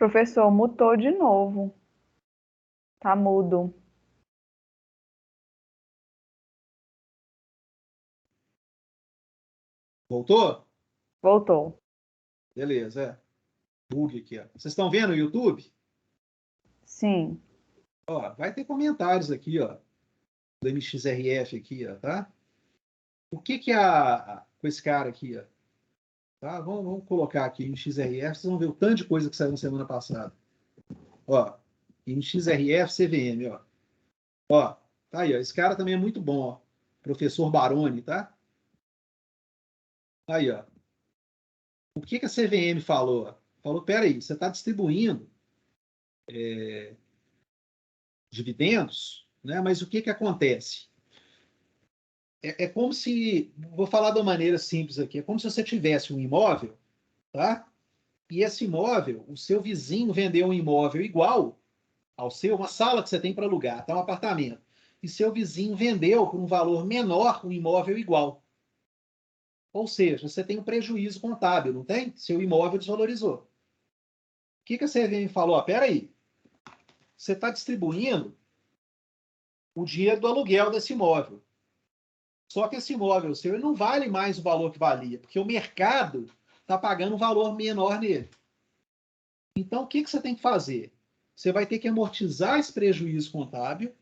Professor, mutou de novo. Tá mudo. Voltou? Voltou. Beleza, é. Bug aqui, ó. Vocês estão vendo o YouTube? Sim. Ó, vai ter comentários aqui, ó. Do MXRF aqui, ó, tá? O que com esse cara aqui, ó? Tá? Vamos colocar aqui MXRF, vocês vão ver o tanto de coisa que saiu na semana passada. Ó, MXRF CVM, ó. Ó, tá aí, ó. Esse cara também é muito bom, ó. Professor Baroni, tá? Aí, ó. O que a CVM falou? Falou, peraí, você está distribuindo dividendos, né? Mas o que acontece? É como se, vou falar de uma maneira simples aqui, é como se você tivesse um imóvel, tá? E esse imóvel, o seu vizinho vendeu um imóvel igual ao seu, uma sala que você tem para alugar, tá? Um apartamento. E seu vizinho vendeu por um valor menor um imóvel igual. Ou seja, você tem um prejuízo contábil, não tem? Seu imóvel desvalorizou. O que a CVM falou? Ó, peraí, você está distribuindo o dinheiro do aluguel desse imóvel. Só que esse imóvel seu ele não vale mais o valor que valia, porque o mercado está pagando um valor menor nele. Então, o que você tem que fazer? Você vai ter que amortizar esse prejuízo contábil.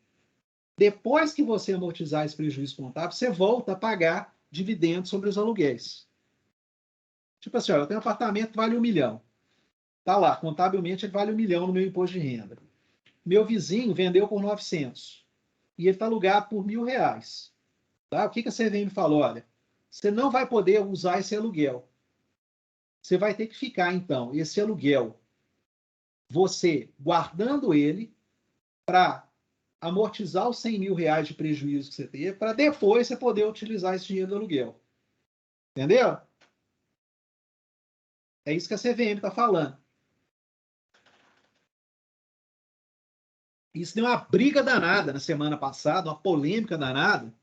Depois que você amortizar esse prejuízo contábil, você volta a pagar dividendos sobre os aluguéis. Tipo assim, ó, eu tenho um apartamento que vale 1 milhão. Tá lá, contabilmente ele vale 1 milhão no meu imposto de renda. Meu vizinho vendeu por 900 e ele está alugado por R$ 1.000. Tá? O que a CVM falou? Olha, você não vai poder usar esse aluguel. Você vai ter que ficar, então, esse aluguel, você guardando ele para amortizar os R$ 100.000 de prejuízo que você teve, para depois você poder utilizar esse dinheiro do aluguel. Entendeu? É isso que a CVM está falando. Isso deu uma briga danada na semana passada, uma polêmica danada.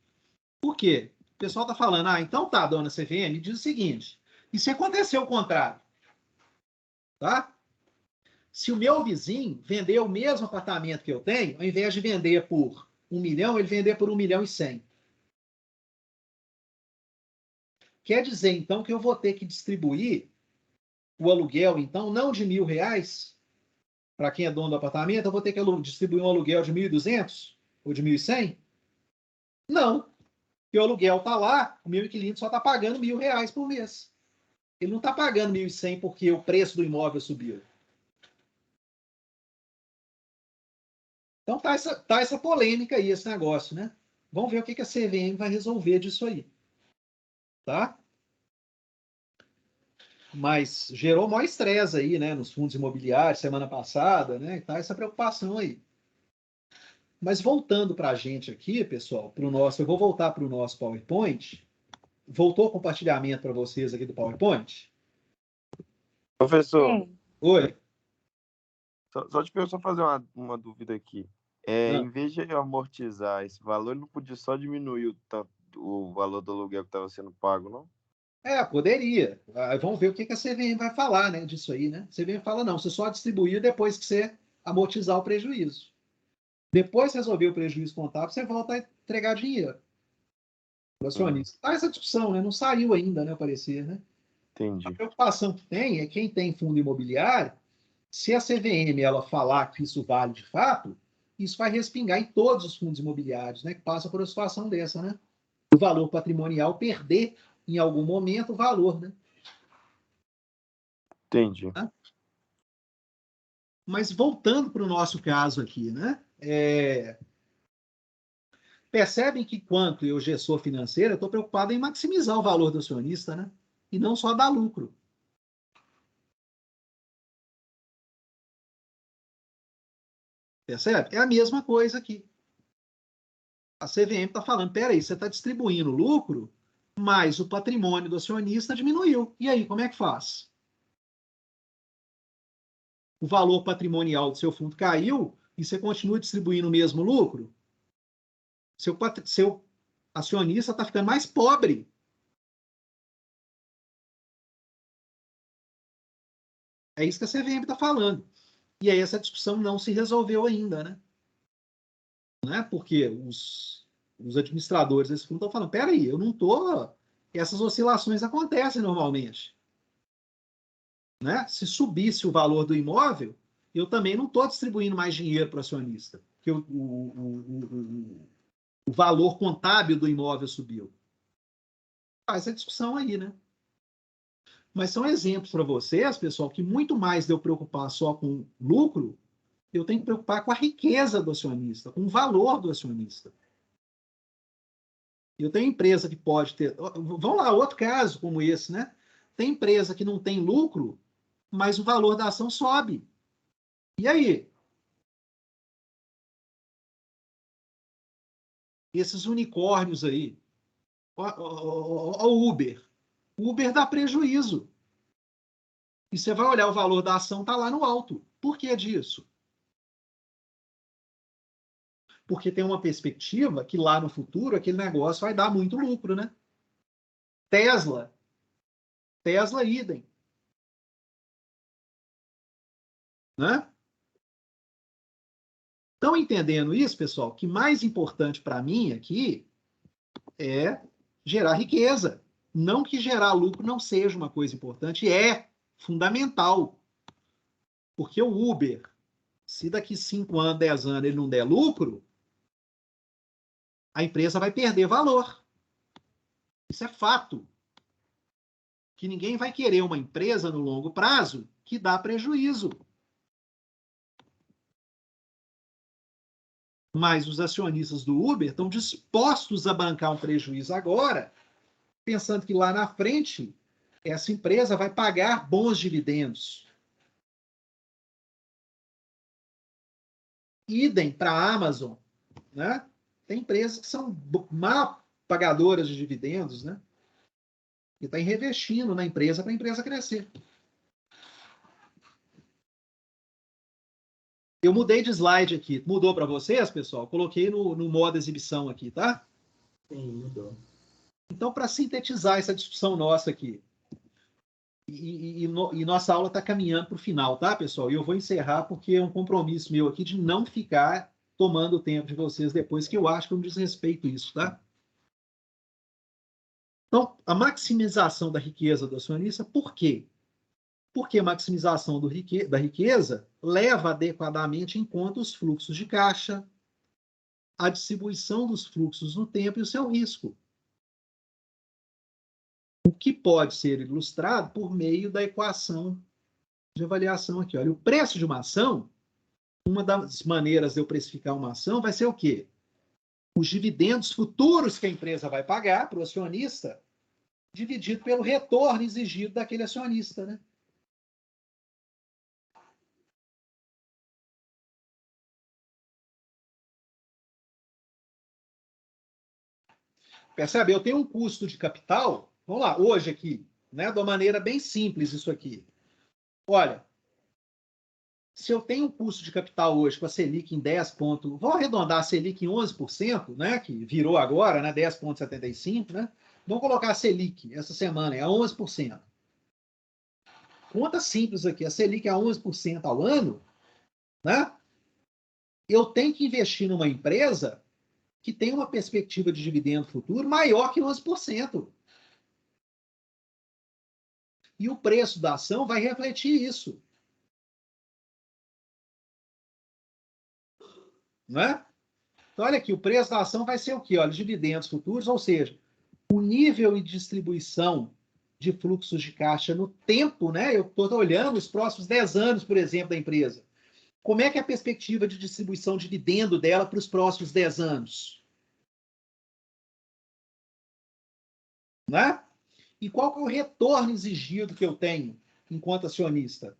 Por quê? O pessoal está falando, então tá, dona CVM, diz o seguinte, e se acontecer o contrário? Tá? Se o meu vizinho vender o mesmo apartamento que eu tenho, ao invés de vender por 1 milhão, ele vender por 1.100.000. Quer dizer, então, que eu vou ter que distribuir o aluguel, então, não de R$ 1.000, para quem é dono do apartamento, eu vou ter que distribuir um aluguel de 1.200 ou de 1.100? Não, porque o aluguel está lá, o meu inquilino só está pagando R$ 1.000 por mês. Ele não está pagando 1.100 porque o preço do imóvel subiu. Então tá essa polêmica aí, esse negócio, né? Vamos ver o que a CVM vai resolver disso aí. Tá? Mas gerou maior estresse aí, né? Nos fundos imobiliários, semana passada, né? Tá essa preocupação aí. Mas voltando para a gente aqui, pessoal, eu vou voltar para o nosso PowerPoint. Voltou o compartilhamento para vocês aqui do PowerPoint? Professor, Sim. Oi. só fazer uma dúvida aqui. Em vez de eu amortizar esse valor, ele não podia só diminuir o valor do aluguel que estava sendo pago, não? Poderia. Vamos ver o que a CVM vai falar, né, disso aí, né? A CVM fala, não, você só distribuir depois que você amortizar o prejuízo. Depois que resolver o prejuízo contábil, você volta a entregar dinheiro para o acionista. Tá essa discussão, né? Não saiu ainda, né, o parecer, né? A Entendi. preocupação que tem é quem tem fundo imobiliário, se a CVM ela falar que isso vale de fato, isso vai respingar em todos os fundos imobiliários, né, que passam por uma situação dessa, né? O valor patrimonial perder em algum momento o valor, né? Entendi. Tá? Mas voltando para o nosso caso aqui, né? Percebem que quanto eu gestor financeiro, eu estou preocupado em maximizar o valor do acionista, né? E não só dar lucro. Percebe? É a mesma coisa aqui. A CVM está falando, peraí, você está distribuindo lucro, mas o patrimônio do acionista diminuiu. E aí, como é que faz? O valor patrimonial do seu fundo caiu e você continua distribuindo o mesmo lucro? Seu acionista está ficando mais pobre. É isso que a CVM está falando. E aí essa discussão não se resolveu ainda, né? Não é porque os administradores desse fundo estão falando, peraí, eu não estou... Essas oscilações acontecem normalmente. Né? Se subisse o valor do imóvel, eu também não estou distribuindo mais dinheiro para o acionista, porque o valor contábil do imóvel subiu. Essa discussão aí, né? Mas são exemplos para vocês, pessoal, que muito mais de eu preocupar só com lucro, eu tenho que preocupar com a riqueza do acionista, com o valor do acionista. Eu tenho empresa que pode ter... Vamos lá, outro caso como esse, né? Tem empresa que não tem lucro, mas o valor da ação sobe. E aí? Esses unicórnios aí. O Uber. O Uber dá prejuízo. E você vai olhar o valor da ação, está lá no alto. Por que disso? Porque tem uma perspectiva que lá no futuro aquele negócio vai dar muito lucro, né? Tesla, idem. Né? Estão entendendo isso, pessoal? Que mais importante para mim aqui é gerar riqueza. Não que gerar lucro não seja uma coisa importante, é fundamental. Porque o Uber, se daqui 5 anos, 10 anos ele não der lucro, a empresa vai perder valor. Isso é fato. Que ninguém vai querer uma empresa no longo prazo que dá prejuízo. Mas os acionistas do Uber estão dispostos a bancar um prejuízo agora, pensando que lá na frente essa empresa vai pagar bons dividendos. Idem para a Amazon, né? Tem empresas que são mal pagadoras de dividendos, né? E está reinvestindo na empresa para a empresa crescer. Eu mudei de slide aqui. Mudou para vocês, pessoal? Coloquei no modo exibição aqui, tá? Sim, mudou. Então, para sintetizar essa discussão nossa aqui, e nossa aula está caminhando para o final, tá, pessoal? E eu vou encerrar porque é um compromisso meu aqui de não ficar tomando o tempo de vocês depois, que eu acho que eu não desrespeito isso, tá? Então, a maximização da riqueza do acionista, por quê? Porque a maximização da riqueza leva adequadamente em conta os fluxos de caixa, a distribuição dos fluxos no tempo e o seu risco. O que pode ser ilustrado por meio da equação de avaliação aqui. Olha, o preço de uma ação, uma das maneiras de eu precificar uma ação vai ser o quê? Os dividendos futuros que a empresa vai pagar para o acionista, dividido pelo retorno exigido daquele acionista, né? Percebe? Eu tenho um custo de capital, vamos lá, hoje aqui, né, de uma maneira bem simples isso aqui. Olha, se eu tenho um custo de capital hoje com a Selic em 10 pontos, vou arredondar a Selic em 11%, né, que virou agora, né, 10,75%, né? Vamos colocar a Selic essa semana é a 11%. Conta simples aqui, a Selic é a 11% ao ano, né? Eu tenho que investir numa empresa que tem uma perspectiva de dividendo futuro maior que 11%. E o preço da ação vai refletir isso. Não é? Então, olha aqui, o preço da ação vai ser o quê? Olha, dividendos futuros, ou seja, o nível e distribuição de fluxos de caixa no tempo, né? Eu estou olhando os próximos 10 anos, por exemplo, da empresa. Como é que é a perspectiva de distribuição de dividendo dela para os próximos 10 anos? Né? E qual que é o retorno exigido que eu tenho enquanto acionista?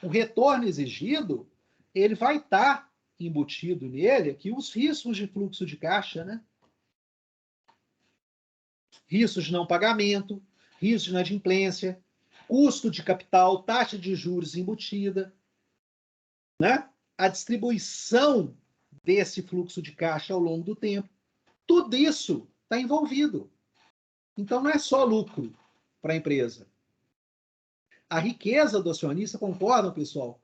O retorno exigido, ele vai estar embutido nele aqui os riscos de fluxo de caixa, né? Riscos de não pagamento, risco de inadimplência, custo de capital, taxa de juros embutida, né? A distribuição desse fluxo de caixa ao longo do tempo. Tudo isso está envolvido. Então, não é só lucro para a empresa. A riqueza do acionista, concordam, pessoal?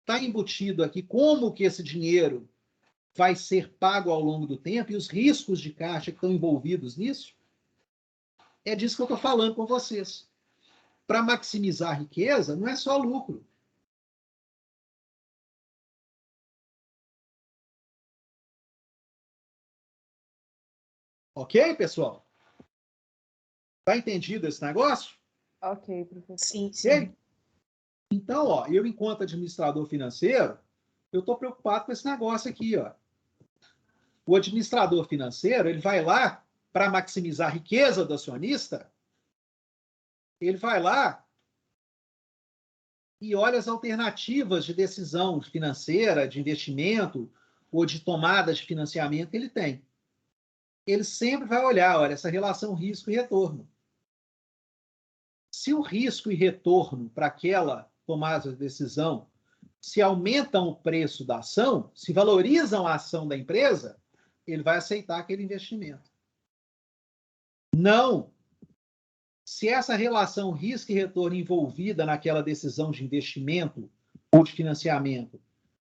Está embutido aqui como que esse dinheiro vai ser pago ao longo do tempo e os riscos de caixa que estão envolvidos nisso. É disso que eu estou falando com vocês. Para maximizar a riqueza, não é só lucro. Ok, pessoal? Tá entendido esse negócio? Ok, professor. Sim, Ok? sim. Então, ó, eu, enquanto administrador financeiro, eu estou preocupado com esse negócio aqui, ó. O administrador financeiro, ele vai lá para maximizar a riqueza do acionista, ele vai lá e olha as alternativas de decisão financeira, de investimento ou de tomada de financiamento que ele tem. Ele sempre vai olhar, olha, essa relação risco e retorno. Se o risco e retorno para aquela tomada de decisão se aumentam o preço da ação, se valorizam a ação da empresa, ele vai aceitar aquele investimento. Não. Se essa relação risco e retorno envolvida naquela decisão de investimento ou de financiamento,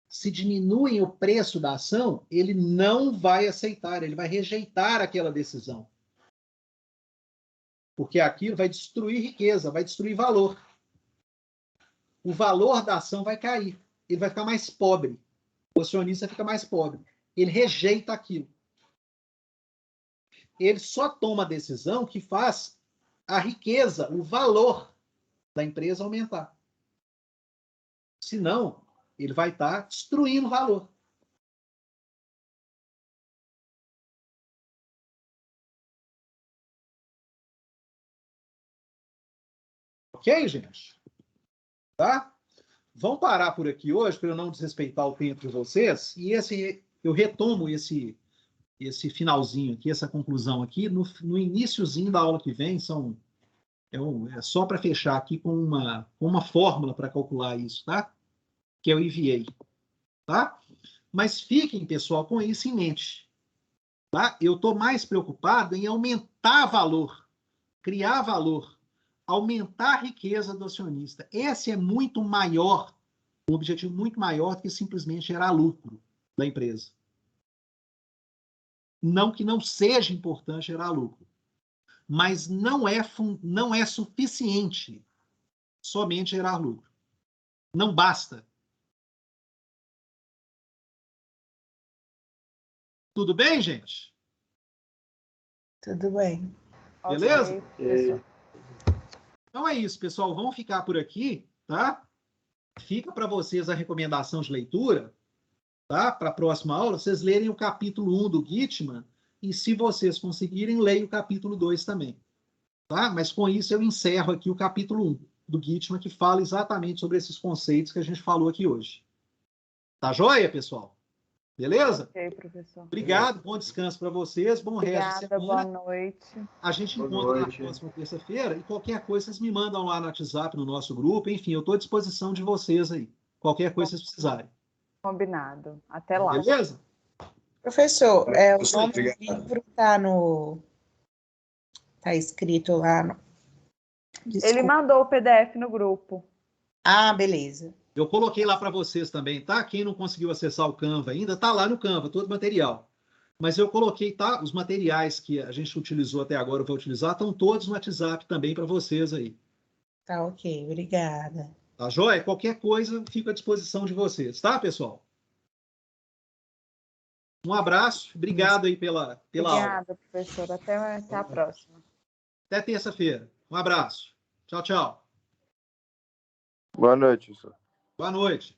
se diminuem o preço da ação, ele não vai aceitar, ele vai rejeitar aquela decisão. Porque aquilo vai destruir riqueza, vai destruir valor. O valor da ação vai cair, ele vai ficar mais pobre. O acionista fica mais pobre. Ele rejeita aquilo. Ele só toma a decisão que faz a riqueza, o valor da empresa aumentar. Senão, ele vai estar destruindo o valor. Ok, gente? Tá? Vamos parar por aqui hoje, para eu não desrespeitar o tempo de vocês. E eu retomo esse finalzinho aqui, essa conclusão aqui, no iniciozinho da aula que vem. É só para fechar aqui com uma fórmula para calcular isso, tá? Que eu enviei. Tá? Mas fiquem, pessoal, com isso em mente. Tá? Eu estou mais preocupado em aumentar valor, criar valor, aumentar a riqueza do acionista. Esse é muito maior, um objetivo muito maior do que simplesmente gerar lucro da empresa. Não que não seja importante gerar lucro, mas não é suficiente somente gerar lucro. Não basta. Tudo bem, gente? Tudo bem. Beleza? Ok, Então é isso, pessoal. Vamos ficar por aqui, tá? Fica para vocês a recomendação de leitura, tá? Para a próxima aula, vocês lerem o capítulo 1 do Gitman e, se vocês conseguirem, leiam o capítulo 2 também, tá? Mas com isso eu encerro aqui o capítulo 1 do Gitman, que fala exatamente sobre esses conceitos que a gente falou aqui hoje. Tá joia, pessoal? Beleza? ok, professor. Obrigado, bom descanso para vocês, bom resto de Obrigada, semana. boa noite. A gente Boa encontra noite. na próxima terça-feira e qualquer coisa vocês me mandam lá no WhatsApp, no nosso grupo. Enfim, eu estou à disposição de vocês aí. Qualquer coisa que vocês precisarem. Combinado. Até lá. Beleza? Professor, o Professor, nome do obrigado. livro tá escrito lá no... Ele Desculpa. mandou o PDF no grupo. Ah, beleza. Eu coloquei lá para vocês também, tá? Quem não conseguiu acessar o Canva ainda, tá lá no Canva, todo o material. Mas eu coloquei, tá? Os materiais que a gente utilizou até agora, eu vou utilizar, estão todos no WhatsApp também para vocês aí. Tá ok, obrigada. Tá joia? Qualquer coisa, fico à disposição de vocês, tá, pessoal? Um abraço, obrigado aí pela aula. Obrigada, professor. Até a próxima. Até terça-feira. Um abraço. Tchau, tchau. Boa noite, professor. Boa noite.